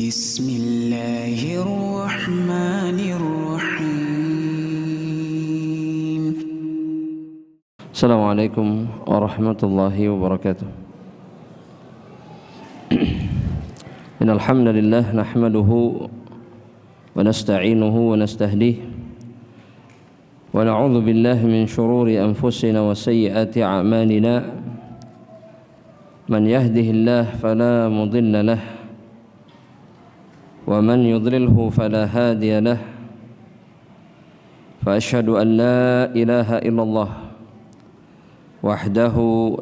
بسم الله الرحمن الرحيم. السلام عليكم ورحمة الله وبركاته. إن الحمد لله نحمده ونستعينه ونستهديه ونعوذ بالله من شرور أنفسنا وسيئات أعمالنا. من يهده الله فلا مضل له ومن يضلله فلا هادي له. فأشهد أن لا إله إلا الله وحده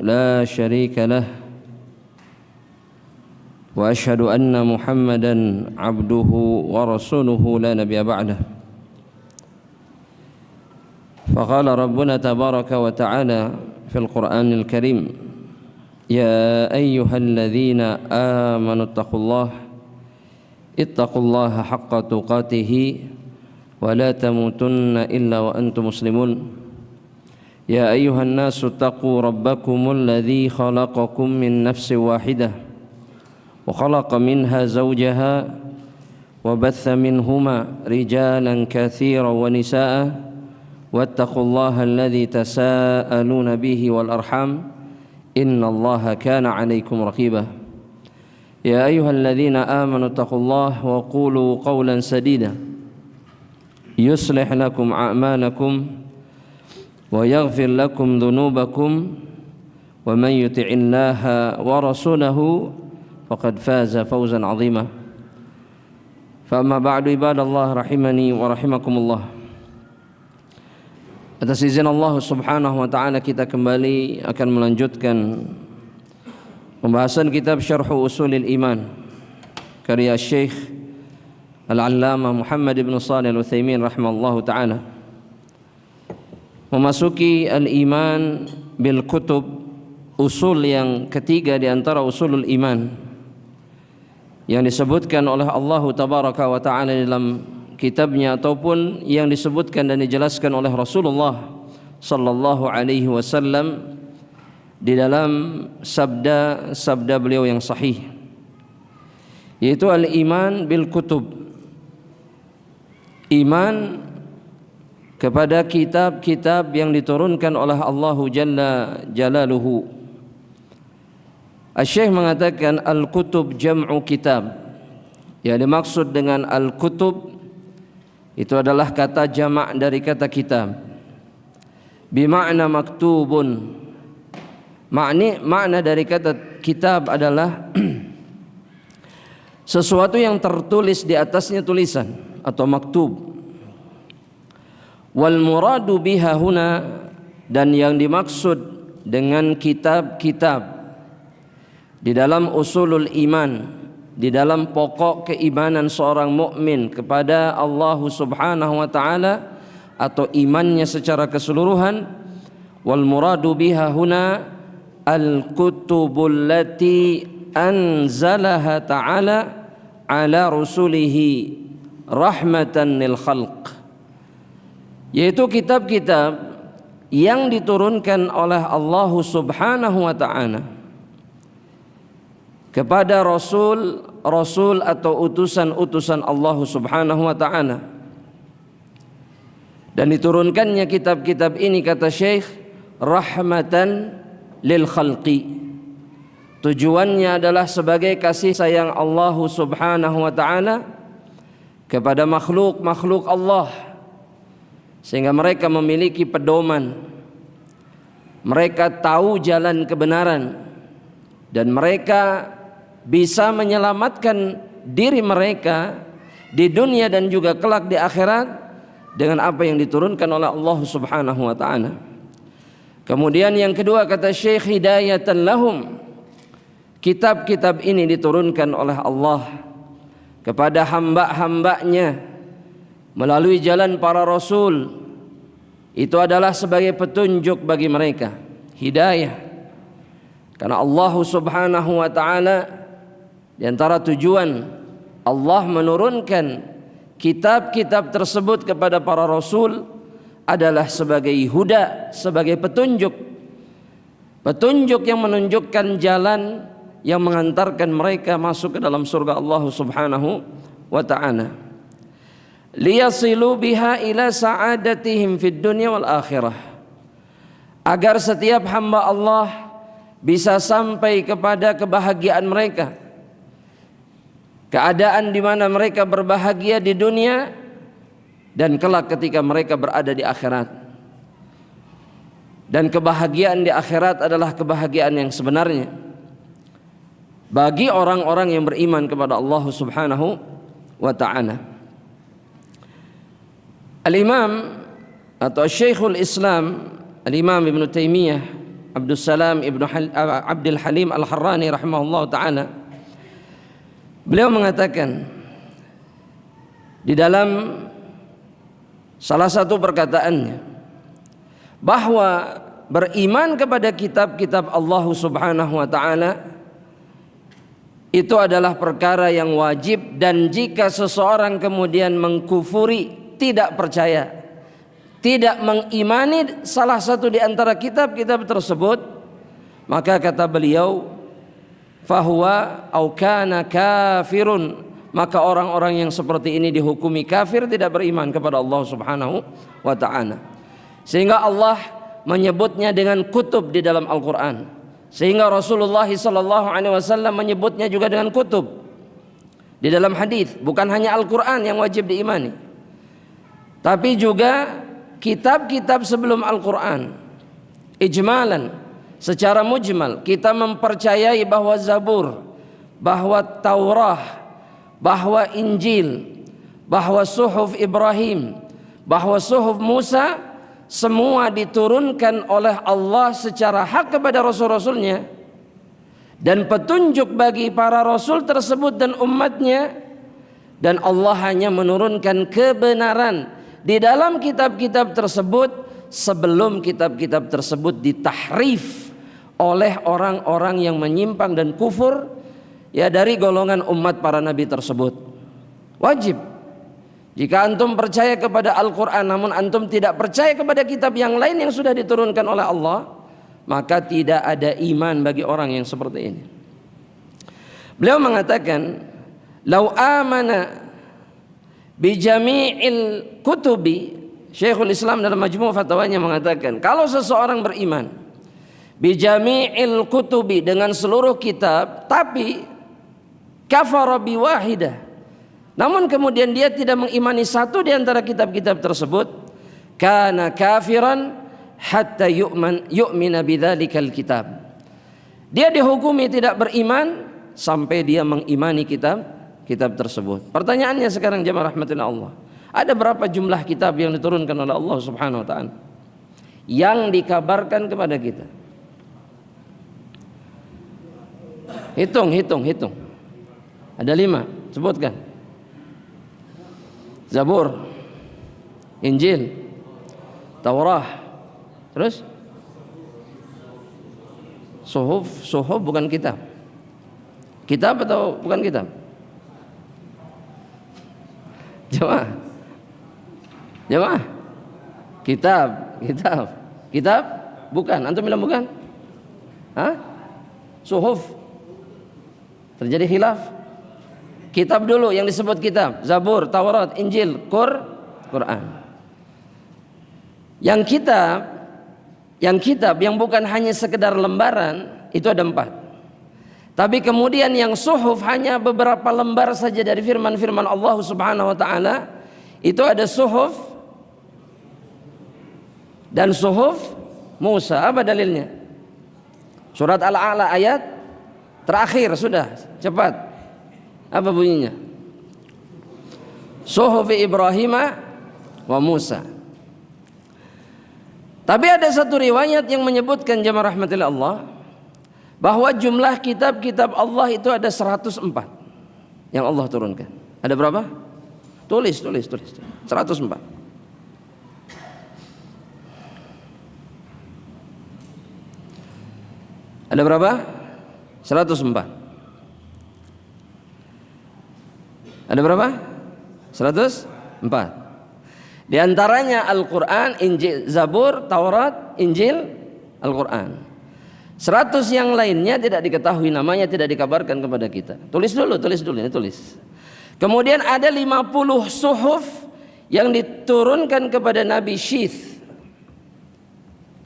لا شريك له وأشهد أن محمدا عبده ورسوله لا نبي بعده. فقال ربنا تبارك وتعالى في القرآن الكريم: يا أيها الذين آمنوا اتقوا الله حق تقاته ولا تموتن إلا وأنتم مسلمون. يا أيها الناس اتقوا ربكم الذي خلقكم من نفس واحدة وخلق منها زوجها وبث منهما رجالا كثيرا ونساء واتقوا الله الذي تساءلون به والأرحام إن الله كان عليكم رقيبا. يا أيها الذين آمنوا اتقوا الله وقولوا قولا سديدا يصلح لكم أعمالكم ويغفر لكم ذنوبكم ومن يطع الله ورسوله فقد فاز فوزا عظيما. فأما بعد عباد الله رحمني ورحمكم الله. Atas izin Allah Subhanahu wa taala kita kembali akan melanjutkan pembahasan kitab Syarh Ushulil Iman karya Syekh Al-Allamah Muhammad ibn Shalih Al-Utsaimin rahimallahu taala. Memasuki al-iman bil kutub, usul yang ketiga di antara usulul iman yang disebutkan oleh Allah tabaraka wa taala dalam kitabnya ataupun yang disebutkan dan dijelaskan oleh Rasulullah sallallahu alaihi wasallam di dalam sabda beliau yang sahih, yaitu al-iman bil kutub, iman kepada kitab-kitab yang diturunkan oleh Allah Jalla Jalaluhu. Asy-Syaikh mengatakan al-kutub jam'u kitab. Yang dimaksud dengan al-kutub itu adalah kata jamak dari kata kitab, bima'na maktubun. Makna dari kata kitab adalah sesuatu yang tertulis di atasnya tulisan atau maktub. Wal muradu biha huna, dan yang dimaksud dengan kitab-kitab di dalam usulul iman, di dalam pokok keimanan seorang mukmin kepada Allah Subhanahu wa taala atau imannya secara keseluruhan, wal muradu biha huna al-kutubul lati anzalaha ta'ala ala rusulihi rahmatan lil khalq, yaitu kitab-kitab yang diturunkan oleh Allah Subhanahu wa taala kepada rasul atau utusan-utusan Allah Subhanahu wa taala. Dan diturunkannya kitab-kitab ini, kata Syekh, rahmatan lil khalqi. Tujuannya adalah sebagai kasih sayang Allah Subhanahu wa taala kepada makhluk-makhluk Allah, sehingga mereka memiliki pedoman, mereka tahu jalan kebenaran, dan mereka bisa menyelamatkan diri mereka di dunia dan juga kelak di akhirat dengan apa yang diturunkan oleh Allah Subhanahu wa taala. Kemudian yang kedua, kata Syekh, hidayatan lahum. Kitab-kitab ini diturunkan oleh Allah kepada hamba-hambanya melalui jalan para rasul. Itu adalah sebagai petunjuk bagi mereka, hidayah. Karena Allah Subhanahu wa taala, di antara tujuan Allah menurunkan kitab-kitab tersebut kepada para rasul adalah sebagai huda, sebagai petunjuk yang menunjukkan jalan yang mengantarkan mereka masuk ke dalam surga Allah Subhanahu wa ta'ala. Liyasilu biha ila sa'adatihim fid dunya wal akhirah. Agar setiap hamba Allah bisa sampai kepada kebahagiaan mereka, keadaan di mana mereka berbahagia di dunia dan kelak ketika mereka berada di akhirat. Dan kebahagiaan di akhirat adalah kebahagiaan yang sebenarnya bagi orang-orang yang beriman kepada Allah Subhanahu wa ta'ala. Al-Imam atau Syekhul Islam Al-Imam Ibn Taimiyah Abdul Salam Abdul Halim Al-Harrani rahimahullah ta'ala, beliau mengatakan di dalam salah satu perkataannya bahwa beriman kepada kitab-kitab Allah Subhanahu wa ta'ala itu adalah perkara yang wajib, dan jika seseorang kemudian mengkufuri, tidak percaya, tidak mengimani salah satu di antara kitab-kitab tersebut, maka kata beliau fahuwa au kana kafirun, maka orang-orang yang seperti ini dihukumi kafir, tidak beriman kepada Allah Subhanahu wa ta'ala. Sehingga Allah menyebutnya dengan kutub di dalam Al-Quran, sehingga Rasulullah SAW menyebutnya juga dengan kutub di dalam hadis. Bukan hanya Al-Quran yang wajib diimani, tapi juga kitab-kitab sebelum Al-Quran. Ijmalan, secara mujmal, kita mempercayai bahwa Zabur, bahwa Taurah, bahwa Injil, bahwa Suhuf Ibrahim, bahwa Suhuf Musa, semua diturunkan oleh Allah secara hak kepada rasul-rasulnya, dan petunjuk bagi para rasul tersebut dan umatnya, dan Allah hanya menurunkan kebenaran di dalam kitab-kitab tersebut sebelum kitab-kitab tersebut ditahrif oleh orang-orang yang menyimpang dan kufur, ya, dari golongan umat para nabi tersebut. Wajib. Jika antum percaya kepada Al-Quran namun antum tidak percaya kepada kitab yang lain yang sudah diturunkan oleh Allah, maka tidak ada iman bagi orang yang seperti ini. Beliau mengatakan, "Lau amana bi jami'il kutubi." Syekhul Islam dalam Majmu' Fatwanya mengatakan, kalau seseorang beriman bi jami'il kutubi, dengan seluruh kitab, tapi kafara bi wahidah, namun kemudian dia tidak mengimani satu di antara kitab-kitab tersebut, kana kafiran hatta yu'mina bidzalikal kitab. Dia dihukumi tidak beriman sampai dia mengimani kitab tersebut. Pertanyaannya sekarang jemaah rahmatillah Allah, ada berapa jumlah kitab yang diturunkan oleh Allah Subhanahu wa ta'ala yang dikabarkan kepada kita? Hitung. Ada 5, sebutkan. Zabur, Injil, Taurah, terus Suhuf bukan kitab. Kitab atau bukan kitab? Jemaah. Kitab bukan. Antum bilang bukan? Hah? Suhuf. Terjadi khilaf. Kitab dulu yang disebut kitab, Zabur, Taurat, Injil, Quran. Yang kitab yang bukan hanya sekedar lembaran itu ada 4. Tapi kemudian yang suhuf hanya beberapa lembar saja dari firman-firman Allah Subhanahu wa ta'ala. Itu ada suhuf dan suhuf Musa. Apa dalilnya? Surat Al-A'la ayat terakhir, sudah, cepat. Apa bunyinya? Suhuf Ibrahim wa Musa. Tapi ada satu riwayat yang menyebutkan jemaah rahmatillah Allah bahwa jumlah kitab-kitab Allah itu ada 104 yang Allah turunkan. Ada berapa? Tulis. 104. Ada berapa? 104. Ada berapa? 104. Di antaranya Al-Quran, Injil, Zabur, Taurat, Injil, Al-Quran. 100 yang lainnya tidak diketahui namanya, tidak dikabarkan kepada kita. Tulis dulu ini tulis. Kemudian ada 50 suhuf yang diturunkan kepada Nabi Syith.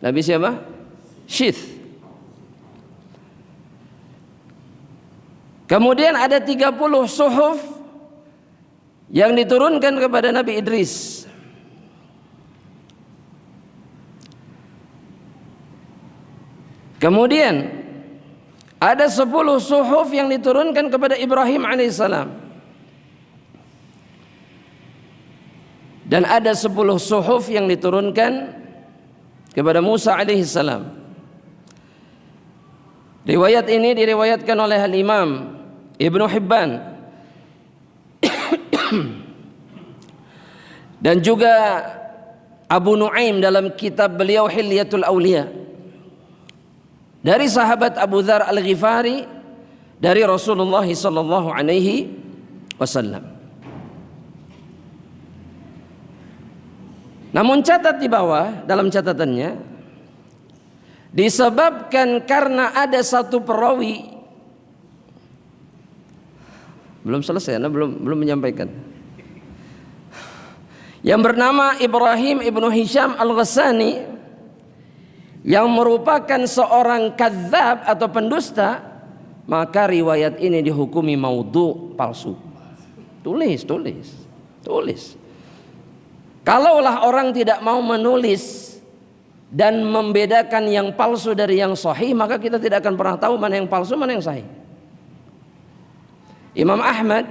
Nabi siapa? Syith. Kemudian ada 30 suhuf yang diturunkan kepada Nabi Idris. Kemudian ada 10 suhuf yang diturunkan kepada Ibrahim alaihissalam. Dan ada 10 suhuf yang diturunkan kepada Musa alaihissalam. Riwayat ini diriwayatkan oleh Al-Imam Ibnu Hibban dan juga Abu Nuaim dalam kitab beliau Hilyatul Auliya, dari sahabat Abu Dzar Al-Ghifari dari Rasulullah sallallahu alaihi wasallam. Namun catat di bawah dalam catatannya, disebabkan karena ada satu perawi, belum selesai, belum menyampaikan, yang bernama Ibrahim ibnu Hisham Al-Ghassani, yang merupakan seorang kadzab atau pendusta, maka riwayat ini dihukumi maudhu, palsu. Tulis. Kalaulah orang tidak mau menulis dan membedakan yang palsu dari yang sahih, maka kita tidak akan pernah tahu mana yang palsu, mana yang sahih. Imam Ahmad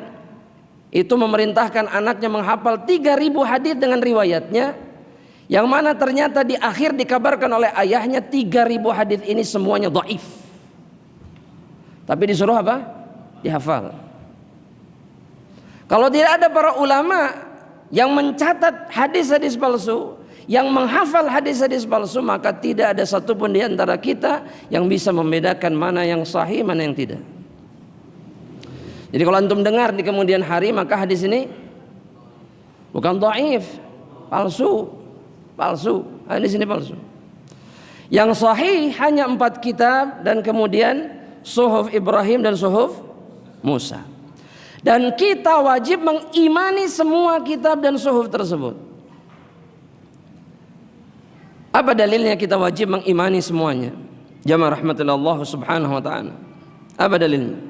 itu memerintahkan anaknya menghafal 3.000 hadis dengan riwayatnya, yang mana ternyata di akhir dikabarkan oleh ayahnya 3.000 hadis ini semuanya dhaif. Tapi disuruh apa? Dihafal. Kalau tidak ada para ulama yang mencatat hadis-hadis palsu, yang menghafal hadis-hadis palsu, maka tidak ada satupun di antara kita yang bisa membedakan mana yang sahih, mana yang tidak. Jadi kalau antum dengar di kemudian hari, maka hadis ini bukan dhaif, palsu. Hadis ini palsu. Yang sahih hanya 4 kitab dan kemudian suhuf Ibrahim dan suhuf Musa. Dan kita wajib mengimani semua kitab dan suhuf tersebut. Apa dalilnya kita wajib mengimani semuanya? Jamaah rahmatillah Allah subhanahu wa ta'ala. Apa dalilnya?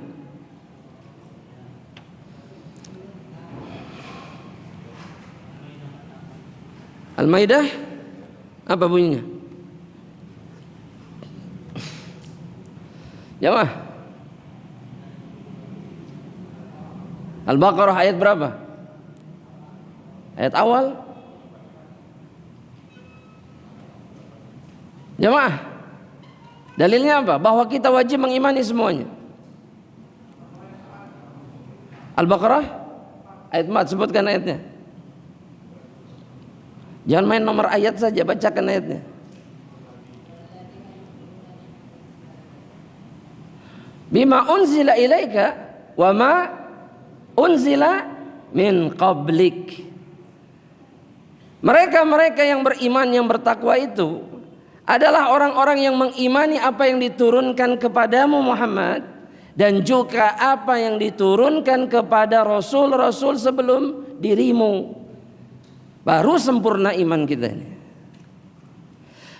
Al-Maidah apa bunyinya? Jamaah. Al-Baqarah ayat berapa? Ayat awal. Jamaah. Dalilnya apa? Bahwa kita wajib mengimani semuanya. Al-Baqarah ayat 4, sebutkan ayatnya. Jangan main nomor ayat saja, bacakan ayatnya. Bima unzila ilaika wa ma unzila min qablik. Mereka-mereka yang beriman, yang bertakwa itu adalah orang-orang yang mengimani apa yang diturunkan kepadamu Muhammad, dan juga apa yang diturunkan kepada rasul-rasul sebelum dirimu. Baru sempurna iman kita ini.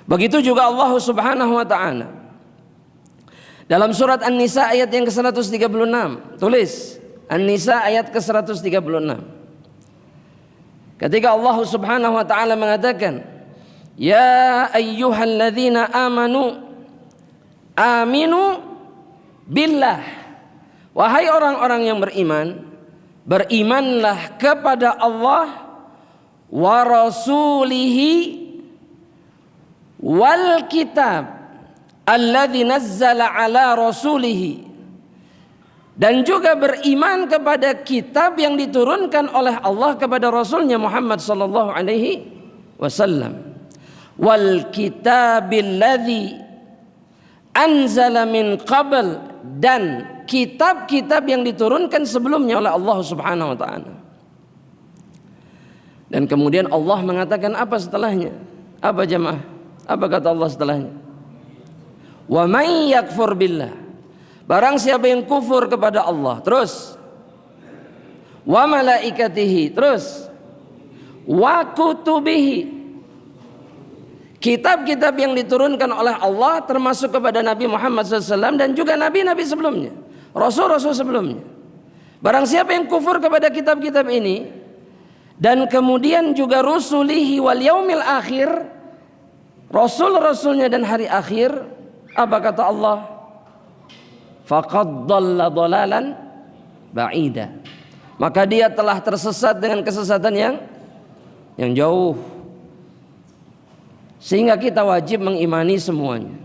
Begitu juga Allah subhanahu wa ta'ala dalam surat An-Nisa ayat yang ke-136. Tulis An-Nisa ayat ke-136. Ketika Allah subhanahu wa ta'ala mengatakan, ya ayyuhalladzina amanu aminu billah. Wahai orang-orang yang beriman, berimanlah kepada Allah wa rasulihi wal kitab alladzi nazzala ala rasulihi, dan juga beriman kepada kitab yang diturunkan oleh Allah kepada Rasulnya Muhammad sallallahu alaihi wasallam, wal kitabil ladzi anzala min qabl, dan kitab-kitab yang diturunkan sebelumnya oleh Allah subhanahu wa ta'ala. Dan kemudian Allah mengatakan apa setelahnya? Apa jamaah? Apa kata Allah setelahnya? Wa may yakfur billah, barang siapa yang kufur kepada Allah, terus wa malaikatihi, terus wa kutubihi, kitab-kitab yang diturunkan oleh Allah termasuk kepada Nabi Muhammad SAW dan juga nabi-nabi sebelumnya, rasul-rasul sebelumnya. Barang siapa yang kufur kepada kitab-kitab ini dan kemudian juga rusulihi wal yaumil akhir, rasul-rasulnya dan hari akhir, apa kata Allah? Faqad dhalla dhalalan ba'ida, maka dia telah tersesat dengan kesesatan yang jauh. Sehingga kita wajib mengimani semuanya.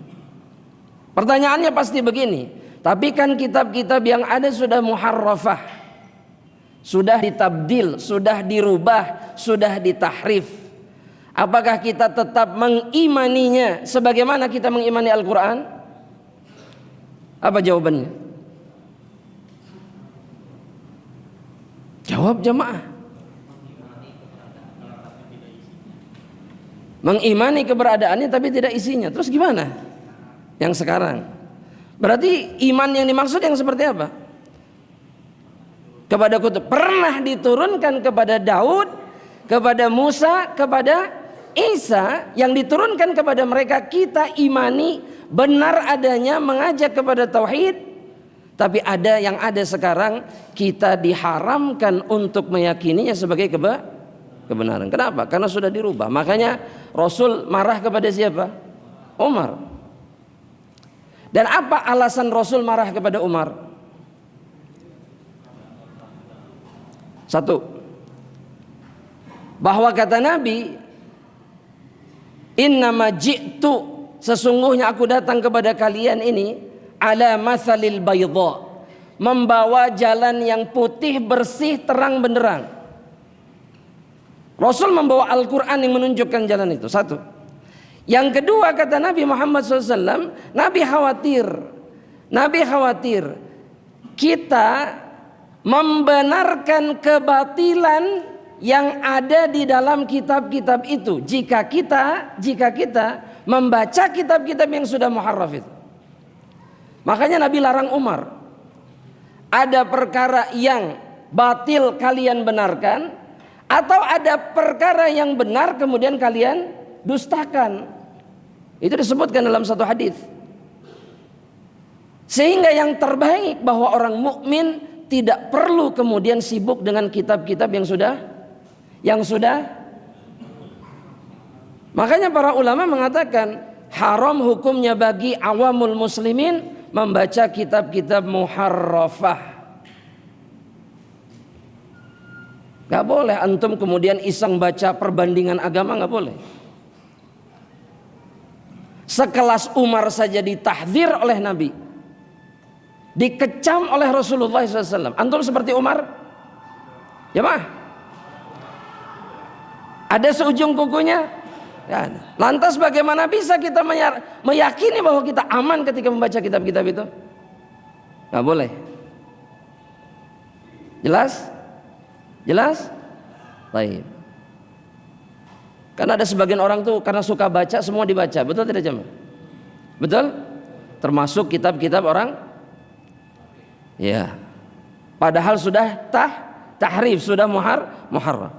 Pertanyaannya pasti begini, tapi kan kitab-kitab yang ada sudah muharrafah, sudah ditabdil, sudah dirubah, sudah ditahrif. Apakah kita tetap mengimaninya sebagaimana kita mengimani Al-Quran? Apa jawabannya? Jawab jemaah. Mengimani keberadaannya tapi tidak isinya. Terus gimana? Yang sekarang. Berarti iman yang dimaksud yang seperti apa? Kepada kutub. Pernah diturunkan kepada Daud, kepada Musa, kepada Isa, yang diturunkan kepada mereka kita imani, benar adanya, mengajak kepada tauhid. Tapi ada yang ada sekarang kita diharamkan untuk meyakininya sebagai kebenaran. Kenapa? Karena sudah dirubah. Makanya Rasul marah kepada siapa? Umar. Dan apa alasan Rasul marah kepada Umar? Satu, bahwa kata Nabi, innama ji'tu, sesungguhnya aku datang kepada kalian ini ala masalil bayda, membawa jalan yang putih, bersih, terang benderang. Rasul membawa Al-Quran yang menunjukkan jalan itu. Satu. Yang kedua, kata Nabi Muhammad SAW, Nabi khawatir kita membenarkan kebatilan yang ada di dalam kitab-kitab itu jika kita membaca kitab-kitab yang sudah muharraf itu. Makanya Nabi larang Umar, ada perkara yang batil kalian benarkan, atau ada perkara yang benar kemudian kalian dustakan. Itu disebutkan dalam satu hadis. Sehingga yang terbaik bahwa orang mukmin tidak perlu kemudian sibuk dengan kitab-kitab yang sudah. Makanya para ulama mengatakan haram hukumnya bagi awamul muslimin membaca kitab-kitab muharrafah. Gak boleh antum kemudian iseng baca perbandingan agama, gak boleh. Sekelas Umar saja ditahdzir oleh Nabi, dikecam oleh Rasulullah SAW. Antum seperti Umar? Jemaah, ada seujung kukunya? Ya. Lantas bagaimana bisa kita meyakini bahwa kita aman ketika membaca kitab-kitab itu? Gak boleh. Jelas? Jelas? Baik. Karena ada sebagian orang tuh karena suka baca semua dibaca. Betul tidak jemaah? Betul? Termasuk kitab-kitab orang? Ya. Padahal sudah tahrif, sudah muharraf.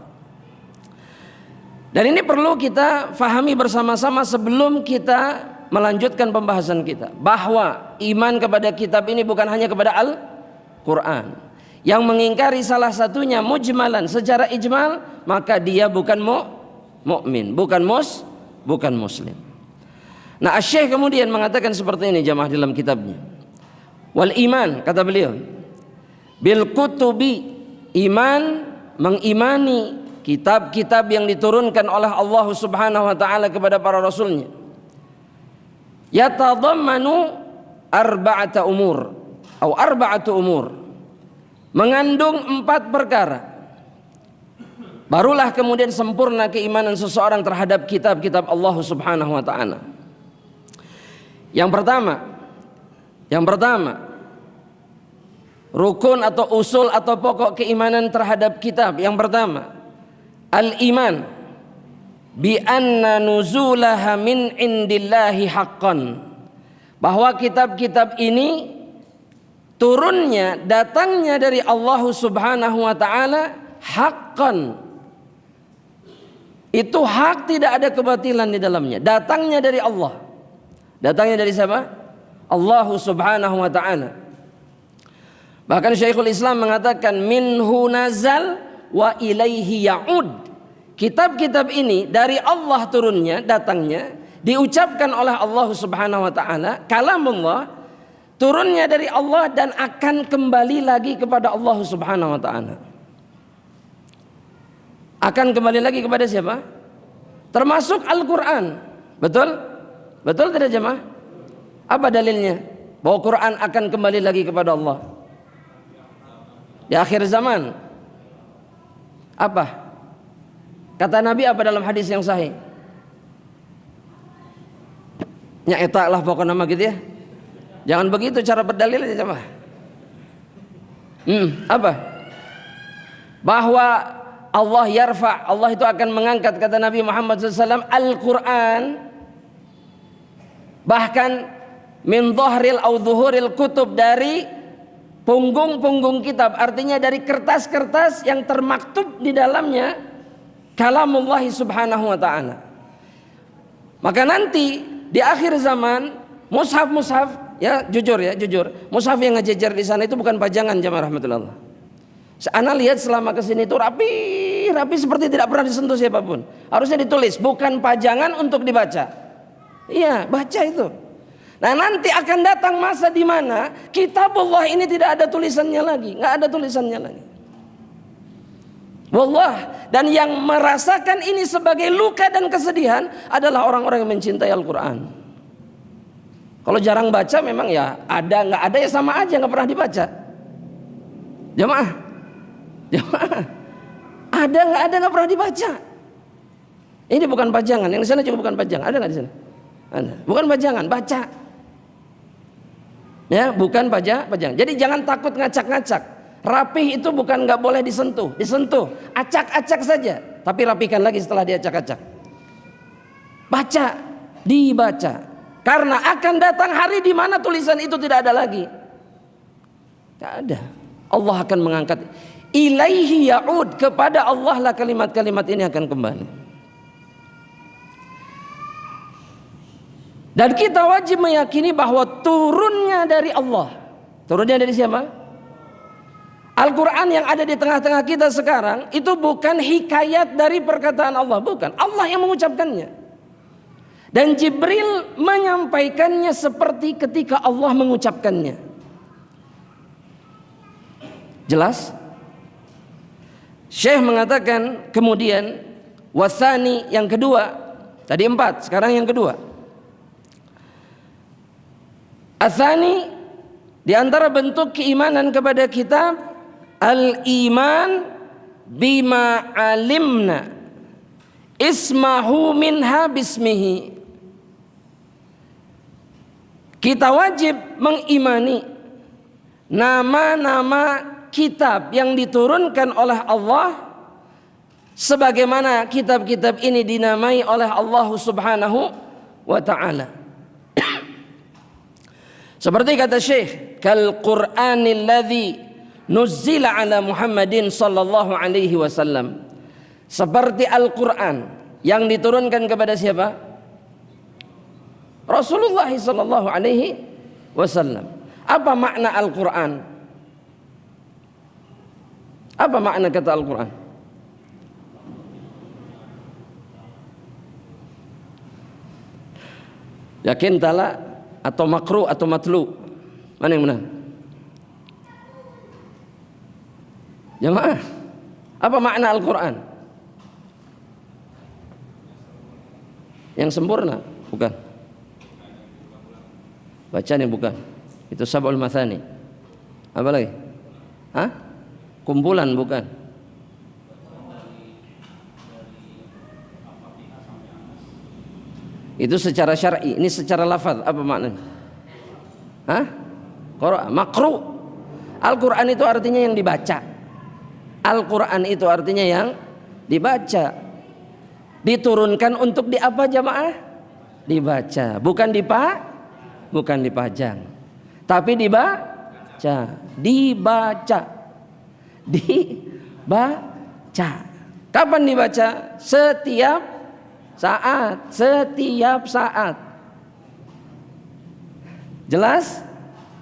Dan ini perlu kita fahami bersama-sama sebelum kita melanjutkan pembahasan kita, bahwa iman kepada kitab ini bukan hanya kepada Al-Quran. Yang mengingkari salah satunya mujmalan, secara ijmal, maka dia bukan mukmin, bukan muslim. Nah, Asy-Syaikh kemudian mengatakan seperti ini jamaah dalam kitabnya. Wal iman, kata beliau, bil kutubi, iman mengimani kitab-kitab yang diturunkan oleh Allah Subhanahu wa taala kepada para rasulnya. Yatadammanu arba'atu umur. Mengandung 4 perkara. Barulah kemudian sempurna keimanan seseorang terhadap kitab-kitab Allah Subhanahu wa taala. Yang pertama, rukun atau usul atau pokok keimanan terhadap kitab. Yang pertama, al-iman bi anna nuzulaha min indillahi haqqan. bahwa kitab-kitab ini turunnya, datangnya dari Allah Subhanahu wa taala haqqan. Itu hak, tidak ada kebatilan di dalamnya. Datangnya dari Allah. Datangnya dari siapa? Allah Subhanahu wa taala. Bahkan Syekhul Islam mengatakan minhu nazal wa ilaihi ya'ud. Kitab-kitab ini dari Allah turunnya, datangnya, diucapkan oleh Allah Subhanahu wa taala, kalamullah, turunnya dari Allah dan akan kembali lagi kepada Allah Subhanahu wa taala. Akan kembali lagi kepada siapa? Termasuk Al-Qur'an. Betul? Betul tidak jemaah? Apa dalilnya? Bahwa Quran akan kembali lagi kepada Allah di akhir zaman. Apa? Kata Nabi apa dalam hadis yang sahih? Nya eta lah pokoknya nama gitu ya. Jangan begitu cara berdalilnya jemaah. Apa? Bahwa Allah yarfa, Allah itu akan mengangkat, kata Nabi Muhammad SAW, Al-Quran, bahkan min dhahril au dhuhuril kutub, dari punggung-punggung kitab, artinya dari kertas-kertas yang termaktub di dalamnya kalamullah Subhanahu wa ta'ala. Maka nanti di akhir zaman mushaf-mushaf, ya jujur, mushaf yang ngejejer di sana itu bukan pajangan jemaah rahmatullah. Ana lihat selama kesini itu rapi seperti tidak pernah disentuh siapapun. Harusnya ditulis, bukan pajangan untuk dibaca. Iya, baca itu. Nah, nanti akan datang masa di mana kitabullah ini tidak ada tulisannya lagi, nggak ada tulisannya lagi. Wallah, dan yang merasakan ini sebagai luka dan kesedihan adalah orang-orang yang mencintai Al-Quran. Kalau jarang baca memang ya ada, nggak ada ya sama aja, nggak pernah dibaca. Jemaah, ada nggak ada nggak pernah dibaca. Ini bukan pajangan, yang di sana juga bukan pajangan. Ada nggak di sana? Ada. Bukan pajangan, baca. Ya, bukan pajangan. Jadi jangan takut ngacak-ngacak. Rapih itu bukan nggak boleh disentuh, acak-acak saja. Tapi rapikan lagi setelah diacak-acak. Baca, dibaca. Karena akan datang hari di mana tulisan itu tidak ada lagi. Tidak ada. Allah akan mengangkat. Ilaihi ya'ud, kepada Allah lah kalimat-kalimat ini akan kembali. Dan kita wajib meyakini bahwa turunnya dari Allah. Turunnya dari siapa? Al-Quran yang ada di tengah-tengah kita sekarang itu bukan hikayat dari perkataan Allah, bukan. Allah yang mengucapkannya. Dan Jibril menyampaikannya seperti ketika Allah mengucapkannya. Jelas? Syekh mengatakan kemudian wasani, yang kedua. Tadi 4, sekarang yang kedua. Asani, di antara bentuk keimanan kepada kitab, al-iman bima alimna ismahu minha bismihi. Kita wajib mengimani nama-nama kitab yang diturunkan oleh Allah sebagaimana kitab-kitab ini dinamai oleh Allah Subhanahu wa ta'ala. Seperti kata Syekh, kal Qur'anil ladzi nuzzila ala Muhammadin sallallahu alaihi wasallam. Seperti Al-Qur'an yang diturunkan kepada siapa? Rasulullah sallallahu alaihi wasallam. Apa makna Al-Qur'an? Apa makna kata Al-Qur'an? Yakin tala atau makru atau matlu? Mana yang benar? Jemaah, apa makna Al-Quran? Yang sempurna? Bukan. Bacaan yang bukan. Itu sab'ul mathani. Apa lagi? Hah? Kumpulan bukan. Itu secara syar'i, ini secara lafaz apa maknanya? Hah? Makru. Al-Quran itu artinya yang dibaca. Al-Quran itu artinya yang dibaca. Diturunkan untuk di apa jamaah? Dibaca, bukan bukan dipajang. Tapi dibaca. Dibaca. Kapan dibaca? Setiap saat. Jelas?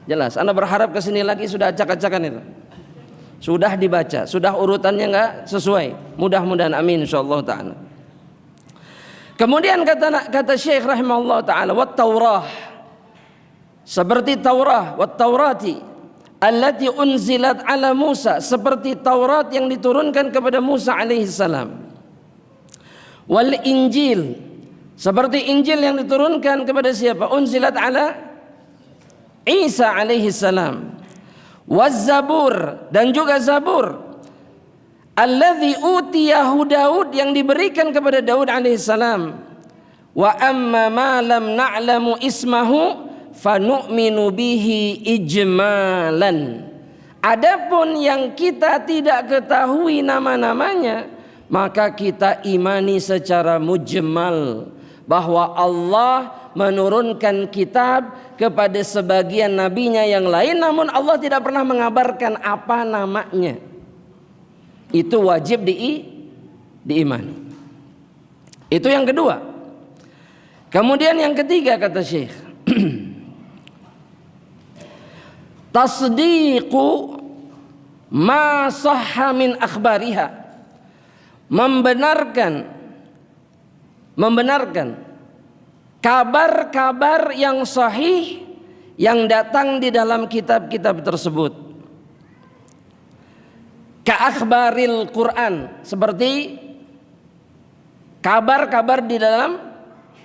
Jelas. Anda berharap ke sini lagi sudah acak-acakan itu. Sudah dibaca, sudah urutannya enggak sesuai. Mudah-mudahan amin insyaallah taala. Kemudian kata Syekh rahimahullah taala, wat Taurah. Seperti Taurah, wat Taurati allati unzilat ala Musa, seperti Taurat yang diturunkan kepada Musa alaihi salam. Wal Injil, seperti Injil yang diturunkan kepada siapa? Unzilat ala Isa alaihi salam. Waz Zabur, dan juga Zabur alladzi utiyahu Daud, yang diberikan kepada Daud alaihi salam. Wa amma ma lam na'lamu ismahu fanu'minu bihi ijmalan. Adapun yang kita tidak ketahui nama-namanya, maka kita imani secara mujmal bahwa Allah menurunkan kitab kepada sebagian nabinya yang lain, namun Allah tidak pernah mengabarkan apa namanya. Itu wajib diimani. Itu yang kedua. Kemudian yang ketiga kata Syekh, tasdiqu ma sahha min akhbariha, membenarkan kabar-kabar yang sahih yang datang di dalam kitab-kitab tersebut. Ka akhbaril Quran, seperti kabar-kabar di dalam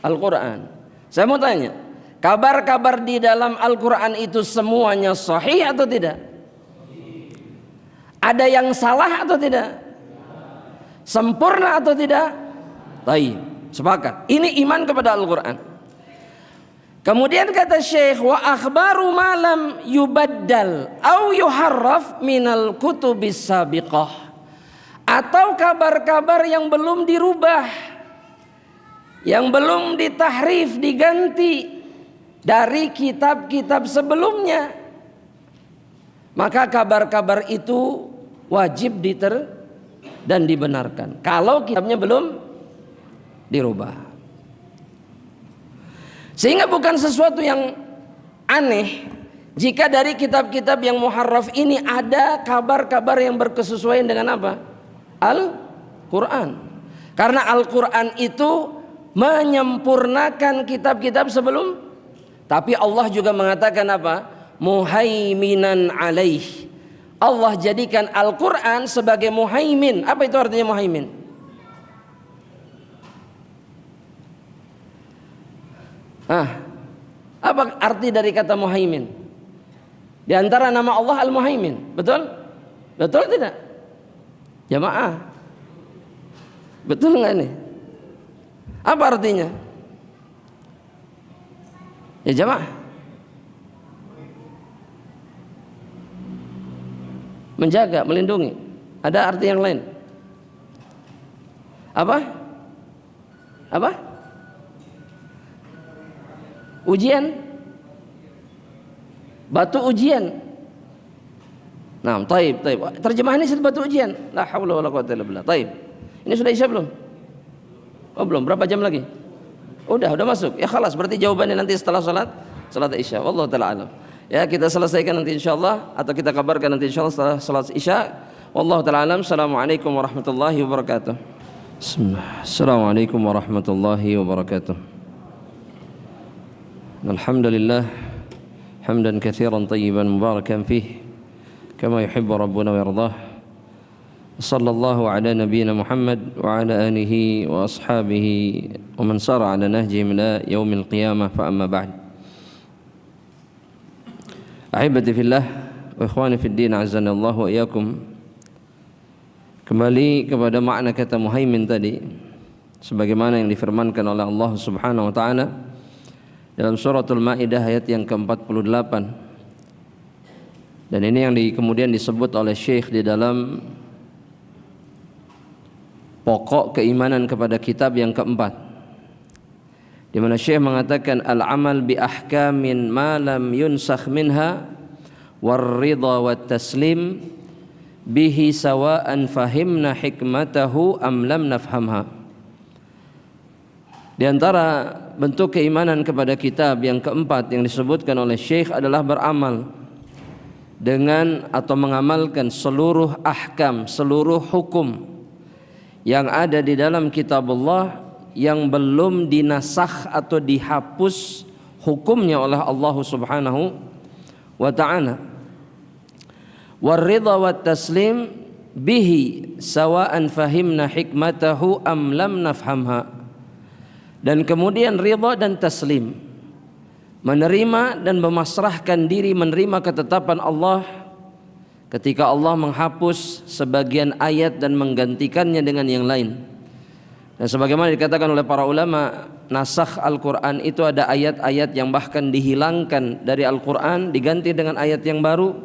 Al-Quran. Saya mau tanya, kabar-kabar di dalam Al-Quran itu semuanya sahih atau tidak? Ada yang salah atau tidak? Sempurna atau tidak? Baik, sepakat. Ini iman kepada Al-Quran. Kemudian kata Syekh, wa akhbaru ma lam yubaddal au yuharraf minal kutubis sabiqah, atau kabar-kabar yang belum dirubah, yang belum ditahrif, diganti dari kitab-kitab sebelumnya, maka kabar-kabar itu wajib dan dibenarkan kalau kitabnya belum dirubah. Sehingga bukan sesuatu yang aneh jika dari kitab-kitab yang muharraf ini ada kabar-kabar yang berkesesuaian dengan apa? Al-Quran. Karena Al-Quran itu menyempurnakan kitab-kitab sebelum. Tapi Allah juga mengatakan apa? Muhaiminan alaih. Allah jadikan Al-Quran sebagai muhaimin. Apa itu artinya muhaimin? Apa arti dari kata muhaimin? Di antara nama Allah Al-Muhaimin, betul? Betul tidak? Jamaah, betul nggak ini? Apa artinya? Ya jamaah, menjaga, melindungi. Ada arti yang lain? Apa? Ujian, batu ujian. Nah, taib. Terjemahannya itu batu ujian. La haula wala quwwata illa billah. Taib. Ini sudah isya belum? Oh belum. Berapa jam lagi? Udah masuk. Ya khalas, berarti jawabannya nanti setelah salat isya. Wallahu taala alam. Ya, kita selesaikan nanti insyaallah, atau kita kabarkan nanti insyaallah setelah salat isya. Wallahu taala alam. Assalamualaikum warahmatullahi wabarakatuh. Bismillah. Assalamualaikum warahmatullahi wabarakatuh. Alhamdulillah hamdan katsiran tayyiban mubarakan fih kama yuhibbu rabbuna wa yardah. Sallallahu ala nabiyyina Muhammad wa ala alihi wa ashabihi wa man sara ala nahjihim ila yaumil qiyamah, fa amma ba'd. Ahibati fillah wa ikhwani fid din, azanallahu wa iyyakum. Kembali kepada makna kata muhaimin tadi, sebagaimana yang difirmankan oleh Allah Subhanahu wa taala dalam suratul Maidah ayat yang ke-48. Dan ini yang kemudian disebut oleh Syekh di dalam pokok keimanan kepada kitab yang keempat. di mana Syekh mengatakan al-amal bi ahkamin ma lam yunsakh minha war ridha wat taslim bihi sawa'an fahimna hikmatahu am lam nafhamha. Di antara bentuk keimanan kepada kitab yang keempat yang disebutkan oleh Syekh adalah beramal dengan atau mengamalkan seluruh ahkam, seluruh hukum yang ada di dalam kitabullah yang belum dinasakh atau dihapus hukumnya oleh Allah Subhanahu wa ta'ala. War-ridha wat taslim bihi sawa'an fahimna hikmatahu am lam nafhamha. Dan kemudian ridha dan taslim, menerima dan memasrahkan diri, menerima ketetapan Allah ketika Allah menghapus sebagian ayat dan menggantikannya dengan yang lain. Dan sebagaimana dikatakan oleh para ulama, nasakh Al-Quran itu ada ayat-ayat yang bahkan dihilangkan dari Al-Quran, diganti dengan ayat yang baru.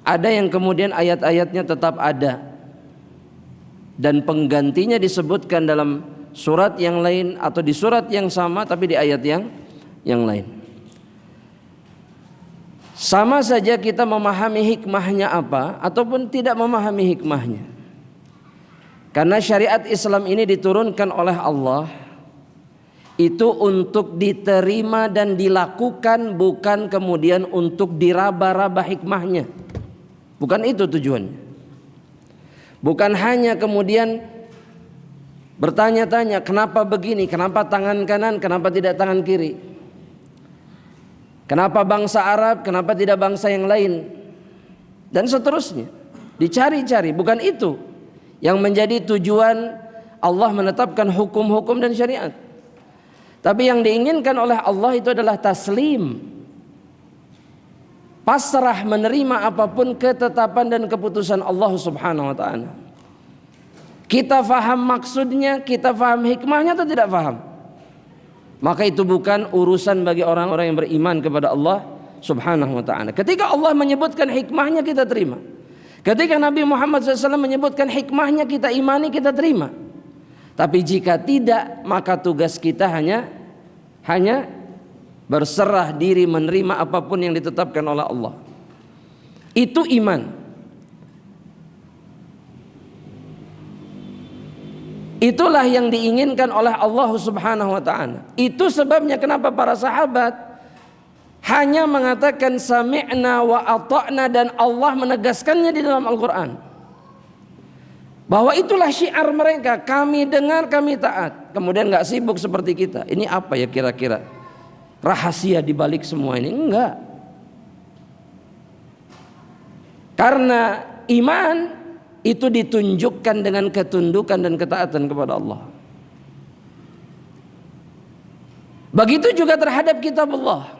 Ada yang kemudian ayat-ayatnya tetap ada dan penggantinya disebutkan dalam surat yang lain atau di surat yang sama tapi di ayat yang lain. Sama saja kita memahami hikmahnya apa ataupun tidak memahami hikmahnya. Karena syariat Islam ini diturunkan oleh Allah itu untuk diterima dan dilakukan, bukan kemudian untuk diraba-raba hikmahnya. Bukan itu tujuannya. Bukan hanya kemudian bertanya-tanya kenapa begini, kenapa tangan kanan, kenapa tidak tangan kiri, kenapa bangsa Arab, kenapa tidak bangsa yang lain, dan seterusnya. Dicari-cari, bukan itu yang menjadi tujuan Allah menetapkan hukum-hukum dan syariat. Tapi yang diinginkan oleh Allah itu adalah taslim, pasrah, menerima apapun ketetapan dan keputusan Allah Subhanahu wa ta'ala. Kita faham maksudnya, kita faham hikmahnya atau tidak faham, maka itu bukan urusan bagi orang-orang yang beriman kepada Allah Subhanahu wa ta'ala. Ketika Allah menyebutkan hikmahnya, kita terima. Ketika Nabi Muhammad SAW menyebutkan hikmahnya, kita imani, kita terima. Tapi jika tidak, maka tugas kita hanya berserah diri, menerima apapun yang ditetapkan oleh Allah. Itu iman. Itulah yang diinginkan oleh Allah Subhanahu wa ta'ala. Itu sebabnya kenapa para sahabat hanya mengatakan sami'na wa ata'na, dan Allah menegaskannya di dalam Al-Quran bahwa itulah syiar mereka, kami dengar, kami taat. Kemudian gak sibuk seperti kita, ini apa ya kira-kira rahasia di balik semua ini? Enggak. Karena iman itu ditunjukkan dengan ketundukan dan ketaatan kepada Allah. Begitu juga terhadap kitabullah.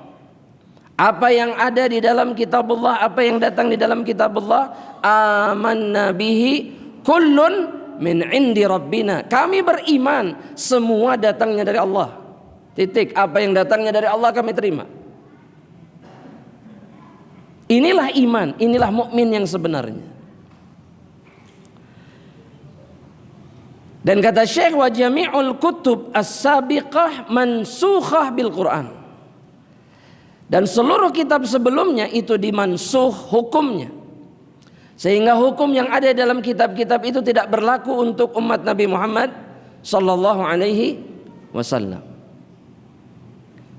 Apa yang ada di dalam kitabullah, apa yang datang di dalam kitabullah, amanna bihi kullun min indi rabbina. Kami beriman semua datangnya dari Allah. Titik. Apa yang datangnya dari Allah kami terima. Inilah iman, inilah mukmin yang sebenarnya. Dan kata Syekh, wa jami'ul kutub as-sabiqah mansukhah bil Quran. Dan seluruh kitab sebelumnya itu dimansuh hukumnya, sehingga hukum yang ada dalam kitab-kitab itu tidak berlaku untuk umat Nabi Muhammad sallallahu alaihi wasallam.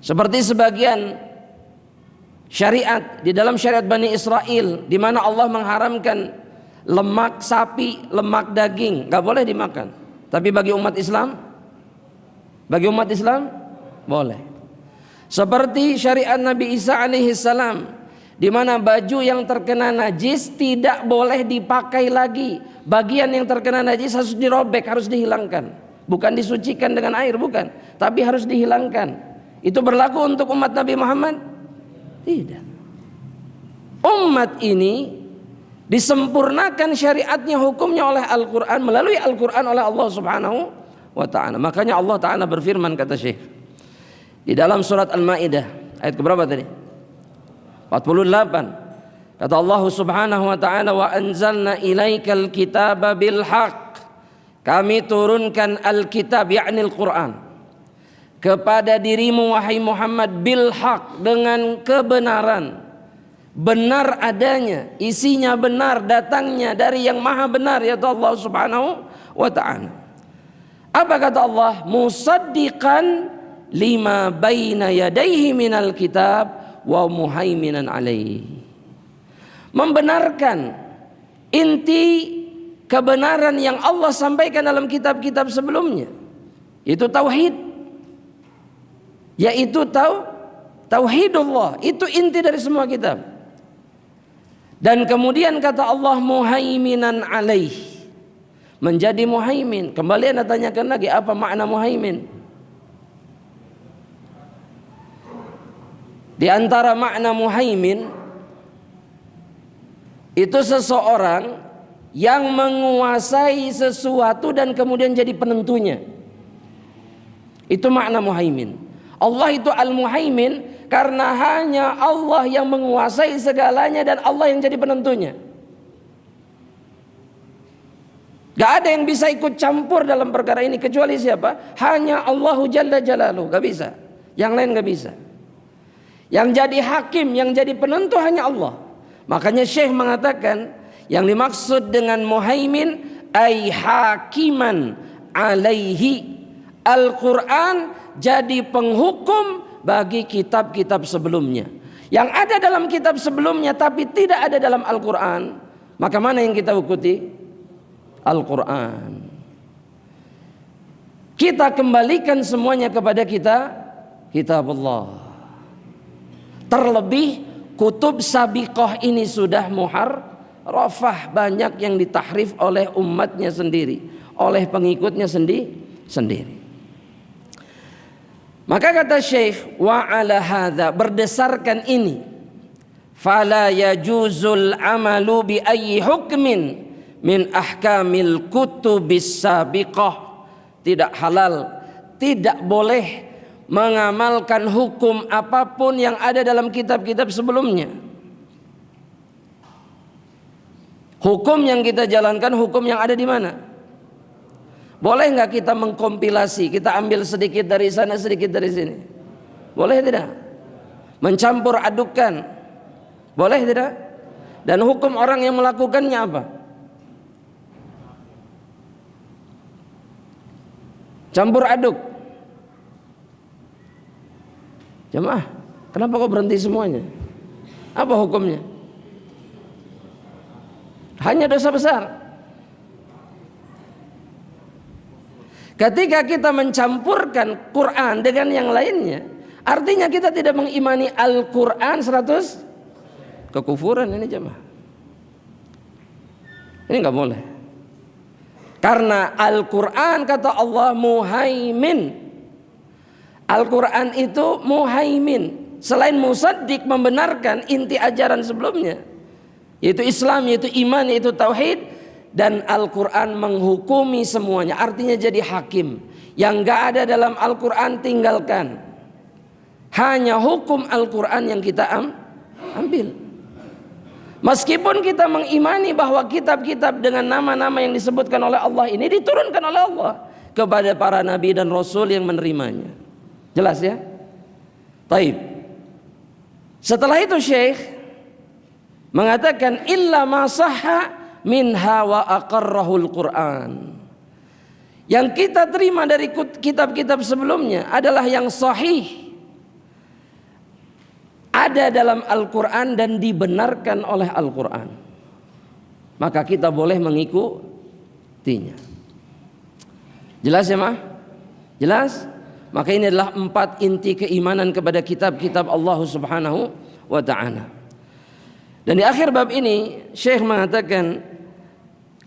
Seperti sebagian syariat di dalam syariat Bani Israel, di mana Allah mengharamkan lemak sapi, lemak daging, gak boleh dimakan. Tapi bagi umat Islam boleh. Seperti syariat Nabi Isa alaihissalam, di mana baju yang terkena najis tidak boleh dipakai lagi. Bagian yang terkena najis harus dirobek, harus dihilangkan. Bukan disucikan dengan air, bukan, tapi harus dihilangkan. Itu berlaku untuk umat Nabi Muhammad? Tidak. Umat ini disempurnakan syariatnya, hukumnya oleh Al-Quran, melalui Al-Quran oleh Allah Subhanahu wa ta'ala. Makanya Allah ta'ala berfirman, kata Syekh, di dalam surat Al-Ma'idah ayat keberapa tadi? 48. Kata Allah Subhanahu wa ta'ala, wa anzalna ilaikal kitaba bil haq. Kami turunkan Al-Kitab, yakni Al-Quran. kepada dirimu wahai Muhammad bil haq, dengan kebenaran, benar adanya, isinya benar, datangnya dari yang maha benar, yaitu Allah subhanahu wa ta'ala. Apa kata Allah? Musaddiqan lima baina yadayhi minal kitab wa muhaiminan alaihi. Membenarkan inti kebenaran yang Allah sampaikan dalam kitab-kitab sebelumnya, itu tauhid, yaitu tauhidullah, itu inti dari semua kitab. Dan kemudian kata Allah muhaiminan alaih, menjadi muhaimin. Kembali Anda tanyakan lagi, apa makna muhaimin? Di antara makna muhaimin itu seseorang yang menguasai sesuatu dan kemudian jadi penentunya. Itu makna muhaimin. Allah itu al-muhaimin karena hanya Allah yang menguasai segalanya dan Allah yang jadi penentunya. Gak ada yang bisa ikut campur dalam perkara ini kecuali siapa? Hanya Allahu Jalla Jalaluhu. Gak bisa. Yang lain gak bisa. Yang jadi hakim, yang jadi penentu hanya Allah. Makanya Syekh mengatakan yang dimaksud dengan muhaimin ay hakiman alaihi. Al-Quran jadi penghukum bagi kitab-kitab sebelumnya. Yang ada dalam kitab sebelumnya tapi tidak ada dalam Al-Quran, maka mana yang kita ikuti? Al-Quran. Kita kembalikan semuanya kepada kitab Allah. Terlebih kutub sabiqah ini sudah muharrafah, banyak yang ditahrif oleh umatnya sendiri, oleh pengikutnya sendiri. Maka kata Syekh, wa ala hadza, berdasarkan ini, fala yajuzul amalu bi ayyi hukmin min ahkamil kutubis sabiqah. Tidak halal, tidak boleh mengamalkan hukum apapun yang ada dalam kitab-kitab sebelumnya. Hukum yang kita jalankan hukum yang ada di mana? Boleh nggak kita mengkompilasi, kita ambil sedikit dari sana, sedikit dari sini? Boleh tidak? Mencampur adukkan, boleh tidak? Dan hukum orang yang melakukannya apa? Campur aduk. Jemaah, kenapa kok berhenti semuanya? Apa hukumnya? Hanya dosa besar. Ketika kita mencampurkan Quran dengan yang lainnya, artinya kita tidak mengimani Al-Quran 100 kekufuran ini jemaah. Ini nggak boleh. Karena Al-Quran kata Allah muhaimin. Al-Quran itu muhaimin. Selain musaddiq, membenarkan inti ajaran sebelumnya, yaitu Islam, yaitu iman, yaitu tauhid. Dan Al-Quran menghukumi semuanya. Artinya jadi hakim. Yang gak ada dalam Al-Quran tinggalkan. Hanya hukum Al-Quran yang kita ambil. Meskipun kita mengimani bahwa kitab-kitab dengan nama-nama yang disebutkan oleh Allah ini diturunkan oleh Allah kepada para nabi dan rasul yang menerimanya. Jelas ya? Taib. Setelah itu Syekh mengatakan illa ma sahha minha wa aqarrahul Quran. Yang kita terima dari kitab-kitab sebelumnya adalah yang sahih, ada dalam Al-Quran dan dibenarkan oleh Al-Quran. Maka kita boleh mengikutinya. Jelas ya mah? Jelas? Maka ini adalah 4 inti keimanan kepada kitab-kitab Allah subhanahu wa ta'ala. Dan di akhir bab ini Syekh mengatakan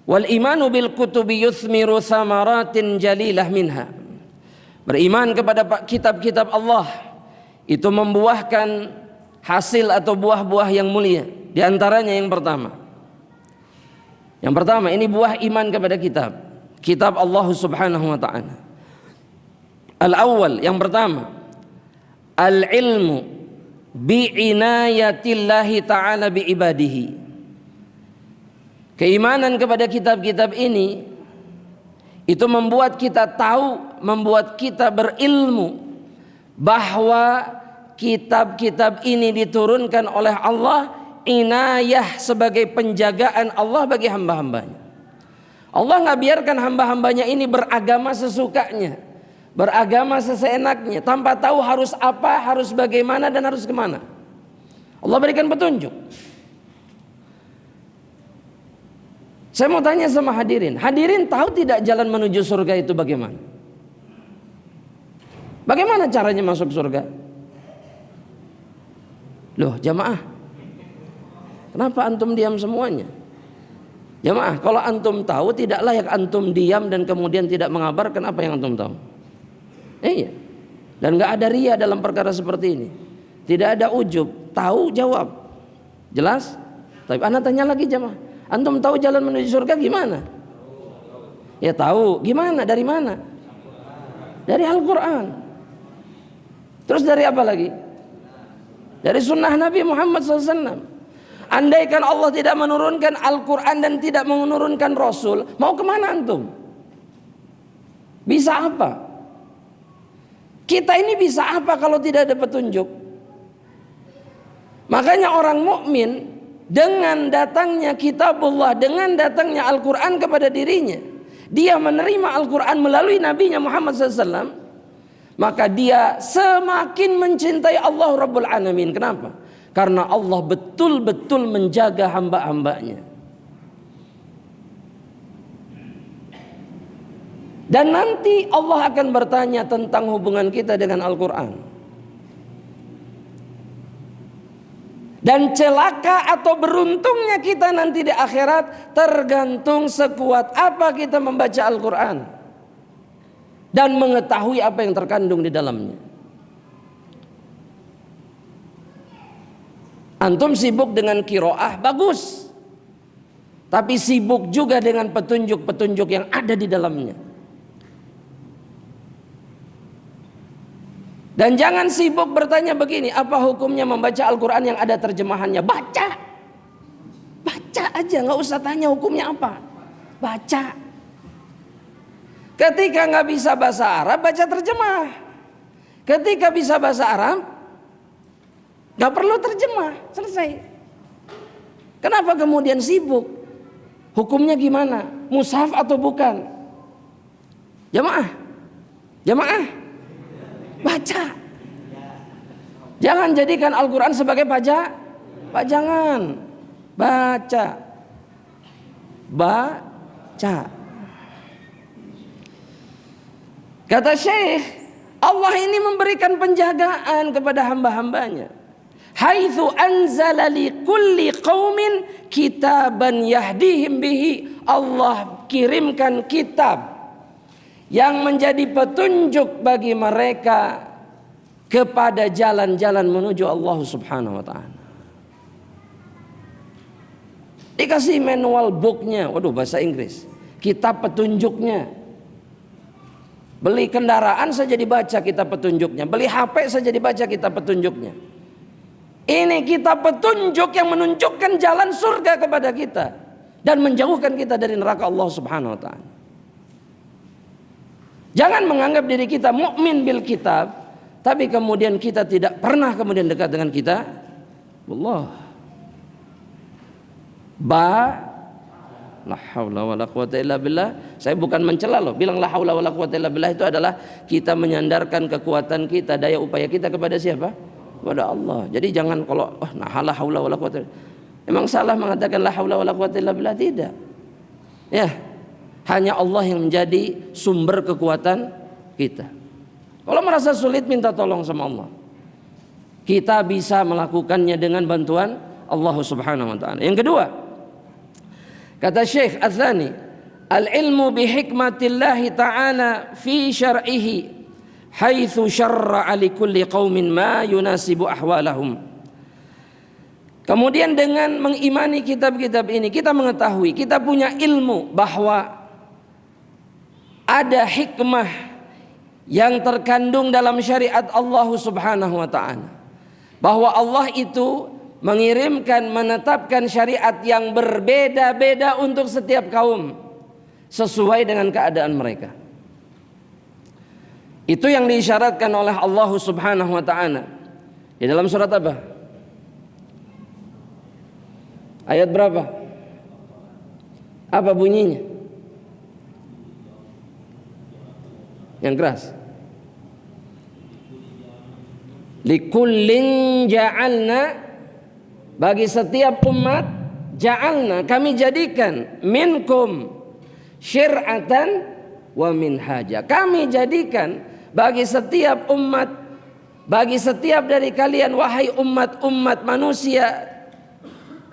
wal imanu bil kutubi yuthmiru thamaratin jalilah minha. Beriman kepada kitab-kitab Allah itu membuahkan hasil atau buah-buah yang mulia. Di antaranya yang pertama. Yang pertama ini buah iman kepada kitab Allah subhanahu wa ta'ala. Al-awwal, yang pertama, al-ilmu bi'inayatillahi ta'ala bi'ibadihi. Keimanan kepada kitab-kitab ini itu membuat kita tahu, membuat kita berilmu bahwa kitab-kitab ini diturunkan oleh Allah inayah sebagai penjagaan Allah bagi hamba-hambanya. Allah nggak biarkan hamba-hambanya ini beragama sesukanya, beragama seseenaknya, tanpa tahu harus apa, harus bagaimana, dan harus kemana. Allah berikan petunjuk. Saya mau tanya sama hadirin tahu tidak jalan menuju surga itu bagaimana? Bagaimana caranya masuk surga? Loh jamaah, kenapa antum diam semuanya? Jamaah, kalau antum tahu tidak layak antum diam dan kemudian tidak mengabarkan apa yang antum tahu. Iya. Dan gak ada ria dalam perkara seperti ini. Tidak ada ujub, tahu jawab. Jelas? Tapi ana tanya lagi jamaah, antum tahu jalan menuju surga gimana? Ya tahu. Gimana? Dari mana? Dari Al-Quran. Terus dari apa lagi? Dari sunnah Nabi Muhammad SAW. Andaikan Allah tidak menurunkan Al-Quran dan tidak menurunkan Rasul, mau kemana antum? Bisa apa? Kita ini bisa apa kalau tidak ada petunjuk? Makanya orang mukmin dengan datangnya kitabullah, dengan datangnya Al-Quran kepada dirinya, dia menerima Al-Quran melalui Nabi Muhammad SAW, maka dia semakin mencintai Allah Rabbul Alamin. Kenapa? Karena Allah betul-betul menjaga hamba-hambanya. Dan nanti Allah akan bertanya tentang hubungan kita dengan Al-Quran. Dan celaka atau beruntungnya kita nanti di akhirat tergantung sekuat apa kita membaca Al-Quran dan mengetahui apa yang terkandung di dalamnya. Antum sibuk dengan qiraah, bagus. Tapi sibuk juga dengan petunjuk-petunjuk yang ada di dalamnya. Dan jangan sibuk bertanya begini, apa hukumnya membaca Al-Quran yang ada terjemahannya? Baca. Baca aja, gak usah tanya hukumnya apa. Baca. Ketika gak bisa bahasa Arab, baca terjemah. Ketika bisa bahasa Arab, gak perlu terjemah, selesai. Kenapa kemudian sibuk? Hukumnya gimana? Mushaf atau bukan? Jamaah. Baca. Jangan jadikan Al-Quran sebagai pajangan. Baca. Kata Syekh, Allah ini memberikan penjagaan kepada hamba-hambanya. Haitsu anzala li kulli qaumin kitaban yahdihim bihi. Allah kirimkan kitab yang menjadi petunjuk bagi mereka kepada jalan-jalan menuju Allah Subhanahu wa taala. Dikasih manual booknya, waduh bahasa Inggris, kitab petunjuknya. Beli kendaraan saja dibaca kitab petunjuknya, beli HP saja dibaca kitab petunjuknya. Ini kitab petunjuk yang menunjukkan jalan surga kepada kita dan menjauhkan kita dari neraka Allah Subhanahu wa taala. Jangan menganggap diri kita mukmin bil kitab, tapi kemudian kita tidak pernah kemudian dekat dengan kita. Allah. La haula wala quwata illa billah. Saya bukan mencela loh, bilang la haula wala quwata illa billah itu adalah kita menyandarkan kekuatan kita, daya upaya kita kepada siapa? Kepada Allah. Jadi jangan kalau la haula wala quwata. Emang salah mengatakan la haula wala quwata illa billah? Tidak. Ya. Hanya Allah yang menjadi sumber kekuatan kita. Kalau merasa sulit, minta tolong sama Allah. Kita bisa melakukannya dengan bantuan Allah Subhanahu wa taala. Yang kedua, kata Syekh Ats-Tsani, al-ilmu bi hikmatillahi ta'ala fi syar'ihi haitsu syarra'a li kulli qaumin ma yunasibu ahwalahum. Kemudian dengan mengimani kitab-kitab ini, kita mengetahui, kita punya ilmu bahwa ada hikmah yang terkandung dalam syariat Allah Subhanahu wa taala. Bahwa Allah itu mengirimkan, menetapkan syariat yang berbeda-beda untuk setiap kaum sesuai dengan keadaan mereka. Itu yang diisyaratkan oleh Allah Subhanahu wa taala. Di dalam surat apa? Ayat berapa? Apa bunyinya? Yang keras. Likullin ja'alna, bagi setiap umat, ja'alna, kami jadikan, minkum syir'atan wa minhaja. Kami jadikan bagi setiap umat, bagi setiap dari kalian, wahai umat-umat manusia,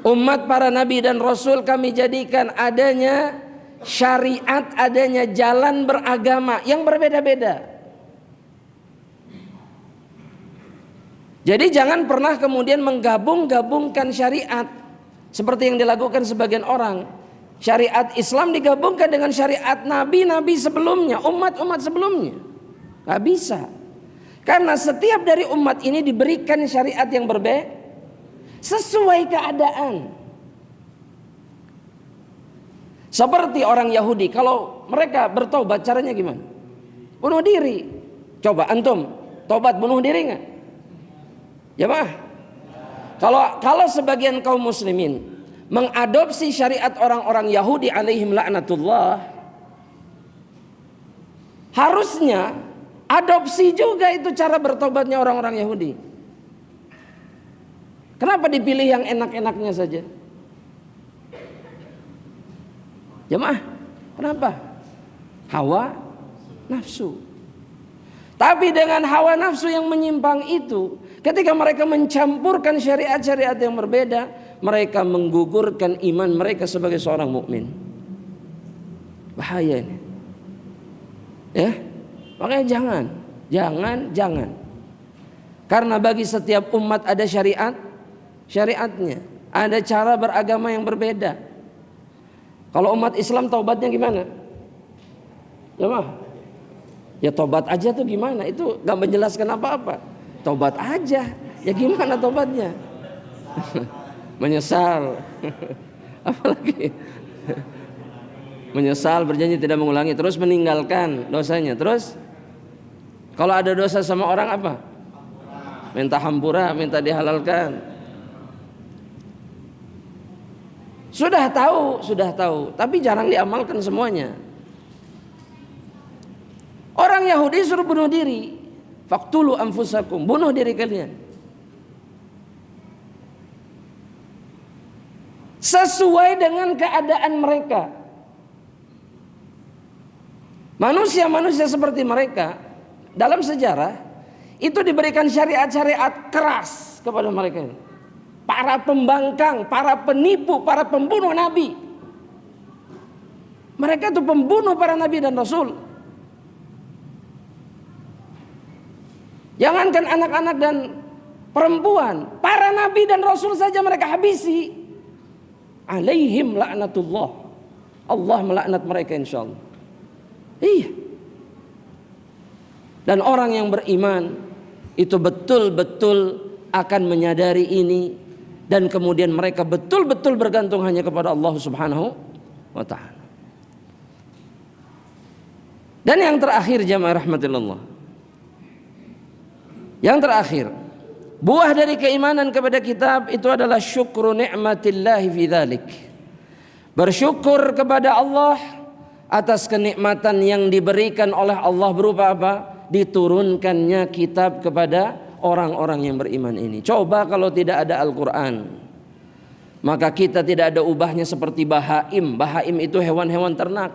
umat para nabi dan rasul, kami jadikan adanya syariat, adanya jalan beragama yang berbeda-beda. Jadi jangan pernah kemudian menggabung-gabungkan syariat seperti yang dilakukan sebagian orang. Syariat Islam digabungkan dengan syariat nabi-nabi sebelumnya, umat-umat sebelumnya. Gak bisa. Karena setiap dari umat ini diberikan syariat yang berbeda sesuai keadaan. Seperti orang Yahudi, kalau mereka bertobat caranya gimana? Bunuh diri. Coba antum tobat bunuh diri nggak? Jemaah. Kalau sebagian kaum muslimin mengadopsi syariat orang-orang Yahudi alaihim laknatullah, harusnya adopsi juga itu cara bertobatnya orang-orang Yahudi. Kenapa dipilih yang enak-enaknya saja? Jemaah, kenapa? Hawa nafsu. Tapi dengan hawa nafsu yang menyimpang itu, ketika mereka mencampurkan syariat-syariat yang berbeda, mereka menggugurkan iman mereka sebagai seorang mukmin. Bahaya ini. Ya, makanya jangan. Karena bagi setiap umat ada syariatnya, ada cara beragama yang berbeda. Kalau umat Islam taubatnya gimana? Ya tobat aja tuh gimana? Itu gak menjelaskan apa-apa. Tobat aja, ya gimana tobatnya? Menyesal. Apalagi menyesal, berjanji tidak mengulangi, terus meninggalkan dosanya. Terus kalau ada dosa sama orang apa? Minta hampura, minta dihalalkan. Sudah tahu, tapi jarang diamalkan semuanya. Orang Yahudi suruh bunuh diri. Faqtulu anfusakum, bunuh diri kalian. Sesuai dengan keadaan mereka. Manusia-manusia seperti mereka dalam sejarah itu diberikan syariat-syariat keras kepada mereka. Para pembangkang, para penipu, para pembunuh nabi. Mereka itu pembunuh para nabi dan rasul. Jangankan anak-anak dan perempuan, para nabi dan rasul saja mereka habisi. Alaihim laknatullah. Allah melaknat mereka insyaallah. Iya. Dan orang yang beriman itu betul-betul akan menyadari ini, dan kemudian mereka betul-betul bergantung hanya kepada Allah Subhanahu wa taala. Dan yang terakhir jamaah rahmatillah, yang terakhir, buah dari keimanan kepada kitab itu adalah syukru ni'matillahi fi dzalik. Bersyukur kepada Allah atas kenikmatan yang diberikan oleh Allah berupa apa? Diturunkannya kitab kepada orang-orang yang beriman ini. Coba kalau tidak ada Al-Quran, maka kita tidak ada ubahnya seperti bahaim. Bahaim itu hewan-hewan ternak.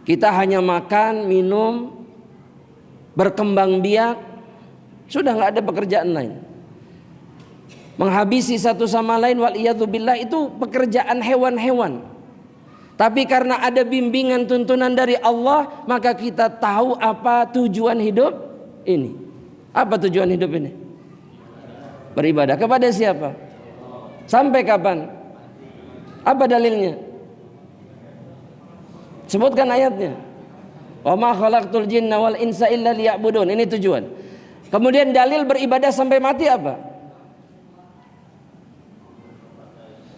Kita hanya makan, minum, berkembang biak, sudah nggak ada pekerjaan lain. Menghabisi satu sama lain, waliyadzubillah, itu pekerjaan hewan-hewan. Tapi karena ada bimbingan tuntunan dari Allah, maka kita tahu apa tujuan hidup ini. Apa tujuan hidup ini? Beribadah kepada siapa? Sampai kapan? Apa dalilnya? Sebutkan ayatnya. Wa ma khalaqtul jinna wal insa illa liya'budun. Ini tujuan. Kemudian dalil beribadah sampai mati apa?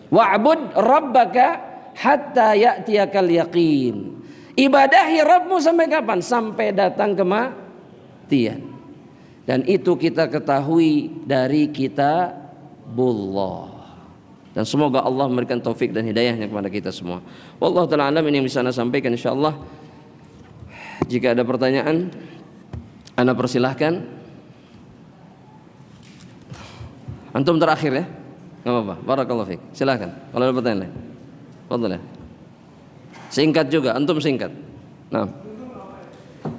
Wa'bud rabbaka hatta ya'tiyakal yaqin. Ibadahi Rabbmu sampai kapan? Sampai datang kematian. Dan itu kita ketahui dari kitabullah. Dan semoga Allah memberikan taufik dan hidayahnya kepada kita semua. Wallahu ta'ala alam, ini yang bisa Ana sampaikan insyaallah. Jika ada pertanyaan, Ana persilahkan. Antum terakhir ya. Enggak apa-apa. Barakallahu fiik. Silakan. Kalau ada pertanyaan lain. Fadhil ya. Singkat juga, antum singkat. Nah.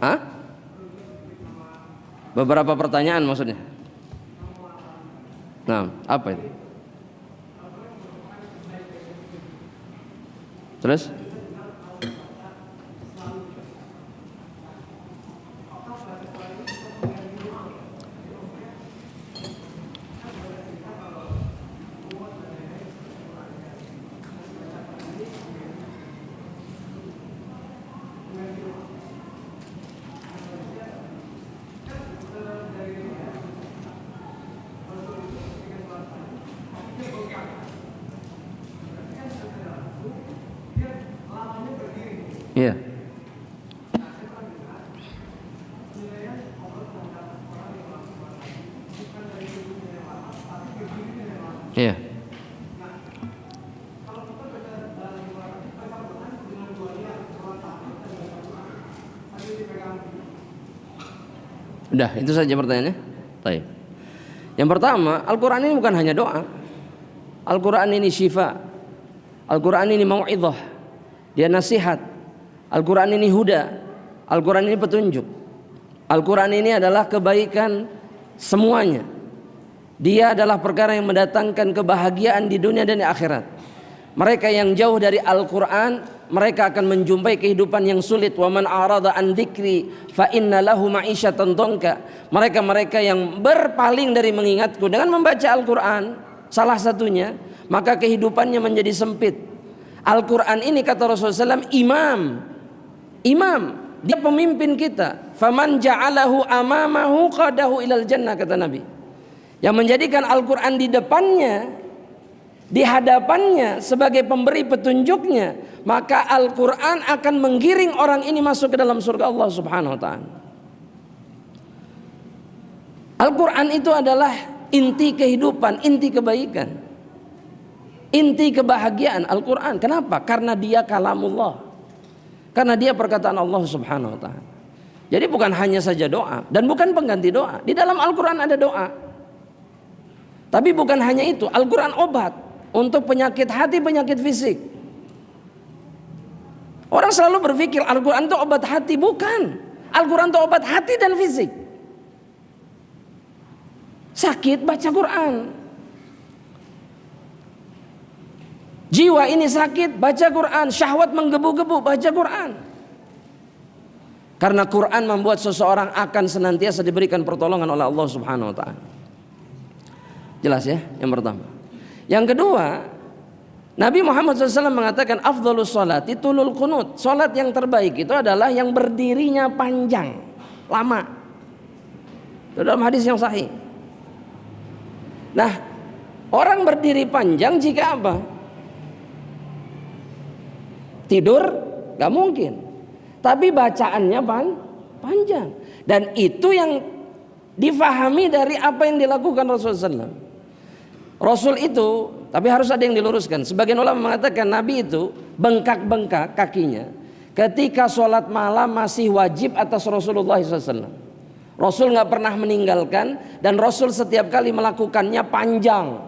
Hah? Beberapa pertanyaan maksudnya. Nah, apa itu? Terus? Iya. Iya. Udah, itu saja pertanyaannya. Baik. Yang pertama, Al-Quran ini bukan hanya doa. Al-Quran ini syifa. Al-Quran ini mau'idhah. Dia nasihat. Al-Quran ini huda. Al-Quran ini petunjuk. Al-Quran ini adalah kebaikan semuanya. Dia adalah perkara yang mendatangkan kebahagiaan di dunia dan di akhirat. Mereka yang jauh dari Al-Quran, mereka akan menjumpai kehidupan yang sulit. Wa man arada an dzikri fa inna lahu ma'isyatan dhanka. Mereka yang berpaling dari mengingatku dengan membaca Al-Quran, salah satunya, maka kehidupannya menjadi sempit. Al-Quran ini kata Rasulullah SAW, imam, dia pemimpin kita. Faman ja'alahu amamahu qadahu ilal jannah, kata Nabi. Yang menjadikan Al-Quran di depannya, di hadapannya sebagai pemberi petunjuknya, maka Al-Quran akan menggiring orang ini masuk ke dalam surga Allah Subhanahu wa ta'ala. Al-Quran itu adalah inti kehidupan, inti kebaikan, inti kebahagiaan. Al-Quran, kenapa? Karena dia kalamullah. Karena dia perkataan Allah Subhanahu wa ta'ala. Jadi bukan hanya saja doa dan bukan pengganti doa. Di dalam Al-Quran ada doa. Tapi bukan hanya itu, Al-Quran obat untuk penyakit hati, penyakit fisik. Orang selalu berpikir Al-Quran itu obat hati, bukan. Al-Quran itu obat hati dan fisik. Sakit, baca Quran. Jiwa ini sakit, baca Quran. Syahwat menggebu-gebu, baca Quran. Karena Quran membuat seseorang akan senantiasa diberikan pertolongan oleh Allah Subhanahu wa ta'ala. Jelas ya, yang pertama. Yang kedua, Nabi Muhammad SAW mengatakan afdhalus sholati tulul qunut. Salat yang terbaik itu adalah yang berdirinya panjang, lama. Itu dalam hadis yang sahih. Nah, orang berdiri panjang jika apa? Tidur gak mungkin, tapi bacaannya panjang. Dan itu yang difahami dari apa yang dilakukan Rasulullah SAW. Rasul itu, tapi harus ada yang diluruskan. Sebagian ulama mengatakan Nabi itu bengkak-bengkak kakinya ketika sholat malam masih wajib atas Rasulullah SAW. Rasul gak pernah meninggalkan, dan Rasul setiap kali melakukannya panjang.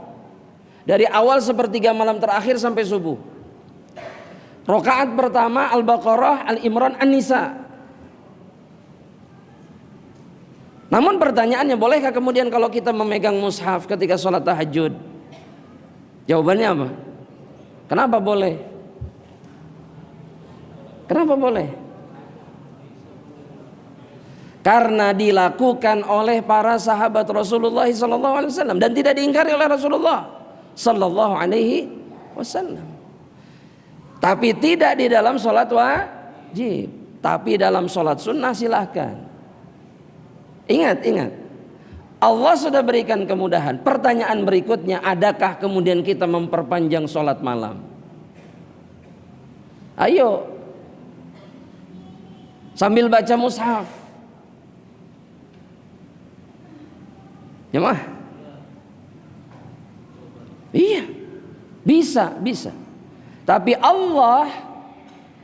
Dari awal sepertiga malam terakhir sampai subuh. Rakaat pertama Al-Baqarah, Al-Imran, An-Nisa. Namun pertanyaannya, bolehkah kemudian kalau kita memegang mushaf ketika sholat tahajud? Jawabannya apa? Kenapa boleh? Kenapa boleh? Karena dilakukan oleh para sahabat Rasulullah SAW dan tidak diingkari oleh Rasulullah SAW. Tapi tidak di dalam sholat wajib, tapi dalam sholat sunnah silahkan. Ingat, Allah sudah berikan kemudahan. Pertanyaan berikutnya, adakah kemudian kita memperpanjang sholat malam? Ayo, sambil baca mushaf. Jemaah. Iya. Bisa. Tapi Allah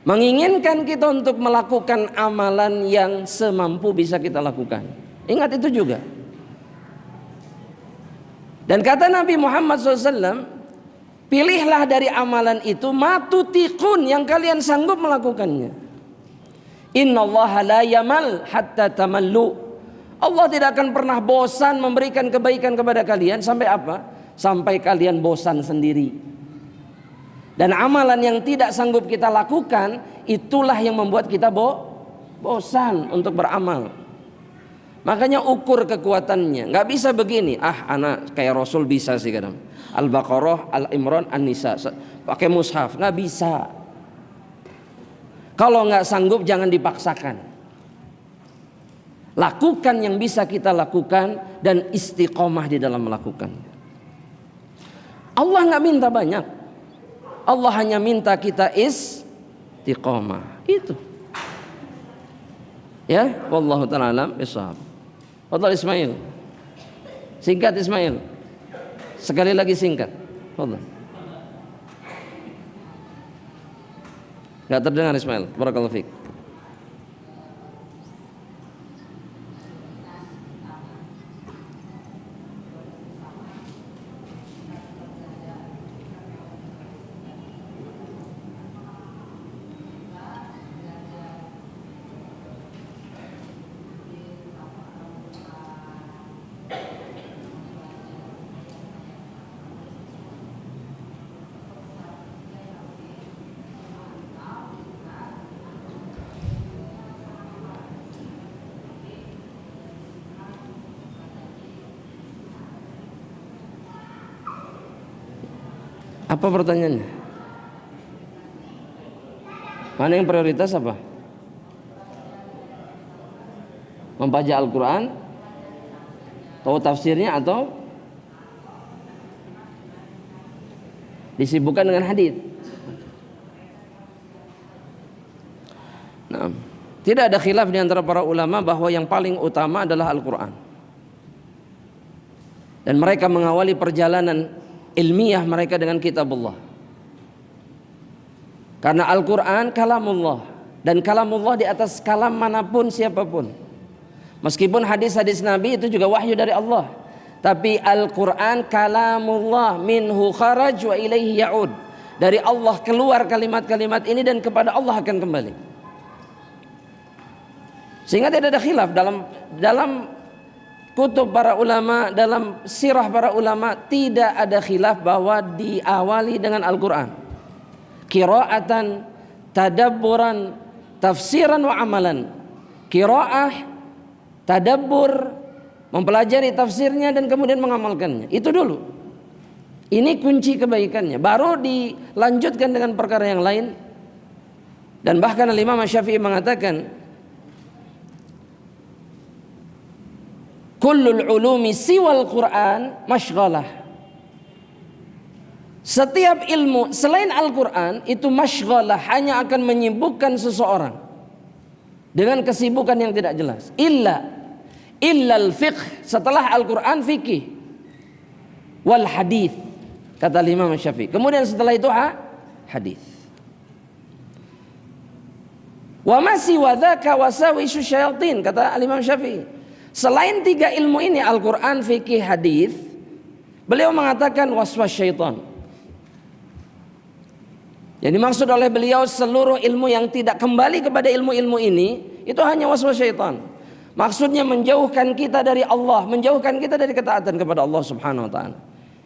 menginginkan kita untuk melakukan amalan yang semampu bisa kita lakukan. Ingat itu juga. Dan kata Nabi Muhammad SAW, pilihlah dari amalan itu matutiqun, yang kalian sanggup melakukannya. Innallaha la yamal hatta tamallu. Allah tidak akan pernah bosan memberikan kebaikan kepada kalian sampai apa? Sampai kalian bosan sendiri. Dan amalan yang tidak sanggup kita lakukan, itulah yang membuat kita bosan untuk beramal. Makanya ukur kekuatannya. Gak bisa begini, anak kayak Rasul bisa sih kadang. Al-Baqarah, Al-Imran, An-Nisa, pakai mushaf. Gak bisa. Kalau gak sanggup jangan dipaksakan. Lakukan yang bisa kita lakukan dan istiqomah di dalam melakukannya. Allah gak minta banyak. Allah hanya minta kita istiqomah. Itu. Ya, wallahu ta'ala alam bishawab. Fadhal Ismail. Singkat Ismail. Sekali lagi singkat. Fadhal. Enggak terdengar Ismail. Barakallahu fiik. Apa pertanyaannya? Mana yang prioritas apa? Membaca Al-Quran, tahu tafsirnya, atau disibukkan dengan hadis? Nah, tidak ada khilaf di antara para ulama bahwa yang paling utama adalah Al-Quran. Dan mereka mengawali perjalanan ilmiah mereka dengan kitabullah. Karena Al-Quran kalamullah, dan kalamullah di atas kalam manapun siapapun. Meskipun hadis-hadis Nabi itu juga wahyu dari Allah, tapi Al-Quran kalamullah, minhu kharaj wa ilaihi ya'ud. Dari Allah keluar kalimat-kalimat ini dan kepada Allah akan kembali. Sehingga tidak ada khilaf dalam kutub para ulama, dalam sirah para ulama, tidak ada khilaf bahwa diawali dengan Al-Quran. Qiraatan, tadabburan, tafsiran wa amalan. Qiraah, tadabbur, mempelajari tafsirnya dan kemudian mengamalkannya. Itu dulu. Ini kunci kebaikannya. Baru dilanjutkan dengan perkara yang lain. Dan bahkan Imam Syafi'i mengatakan, kullul ulumi siwal Quran masyghalah. Setiap ilmu selain Al-Quran itu masyghalah, hanya akan menyibukkan seseorang dengan kesibukan yang tidak jelas. Illal fiqh, setelah Al-Quran fikih, wal hadith, kata Imam Syafi'i. Kemudian setelah itu hadith. Wa ma siwa dzaka wasawisu syayatin, kata Imam Syafi'i. Selain tiga ilmu ini, Al-Quran, fikih, hadis, beliau mengatakan waswas syaitan. Jadi maksud oleh beliau seluruh ilmu yang tidak kembali kepada ilmu-ilmu ini, itu hanya waswas syaitan. Maksudnya menjauhkan kita dari Allah, menjauhkan kita dari ketaatan kepada Allah Subhanahu wa ta'ala.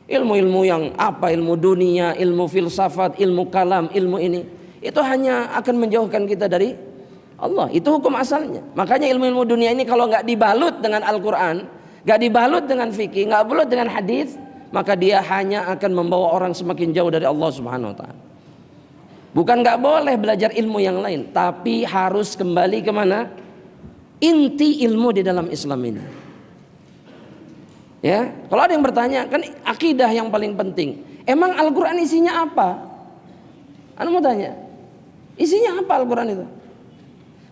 Ilmu-ilmu yang apa, ilmu dunia, ilmu filsafat, ilmu kalam, ilmu ini, itu hanya akan menjauhkan kita dari Allah. Itu hukum asalnya. Makanya ilmu-ilmu dunia ini kalau nggak dibalut dengan Al-Quran, nggak dibalut dengan fikih, nggak dibalut dengan hadis, maka dia hanya akan membawa orang semakin jauh dari Allah Subhanahu wa ta'ala. Bukan nggak boleh belajar ilmu yang lain, tapi harus kembali kemana? Inti ilmu di dalam Islam ini. Ya, kalau ada yang bertanya, kan akidah yang paling penting. Emang Al-Quran isinya apa? Anda mau tanya, isinya apa Al-Quran itu?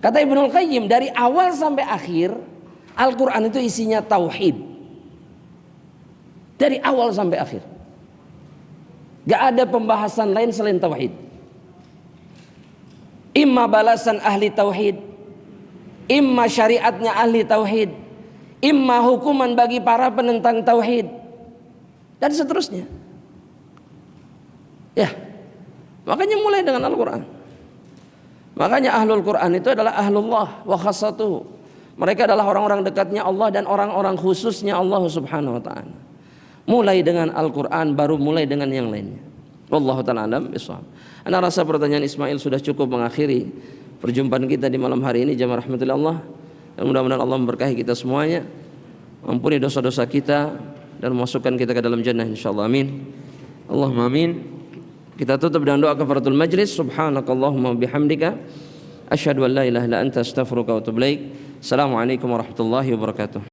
Kata Ibnul Qayyim, dari awal sampai akhir Al-Quran itu isinya tauhid. Dari awal sampai akhir gak ada pembahasan lain selain tauhid. Imma balasan ahli tauhid, imma syariatnya ahli tauhid, imma hukuman bagi para penentang tauhid, dan seterusnya. Ya, makanya mulai dengan Al-Quran. Makanya ahlul Quran itu adalah ahlullah wa khassatuhu. Mereka adalah orang-orang dekatnya Allah dan orang-orang khususnya Allah subhanahu wa ta'ala. Mulai dengan Al-Quran, baru mulai dengan yang lainnya. Wallahu ta'ala alam bishawab. Ana rasa pertanyaan Ismail sudah cukup mengakhiri perjumpaan kita di malam hari ini. Jamaah rahmatillah Allah, dan mudah-mudahan Allah memberkahi kita semuanya, ampuni dosa-dosa kita, dan memasukkan kita ke dalam jannah insyaallah. Amin. Allahumma amin. Kita tutup dengan doa kafaratul majlis. Subhanakallahumma bihamdika asyhadu an la ilaha illa anta astaghfiruka wa atubu ilaik. Assalamualaikum warahmatullahi wabarakatuh.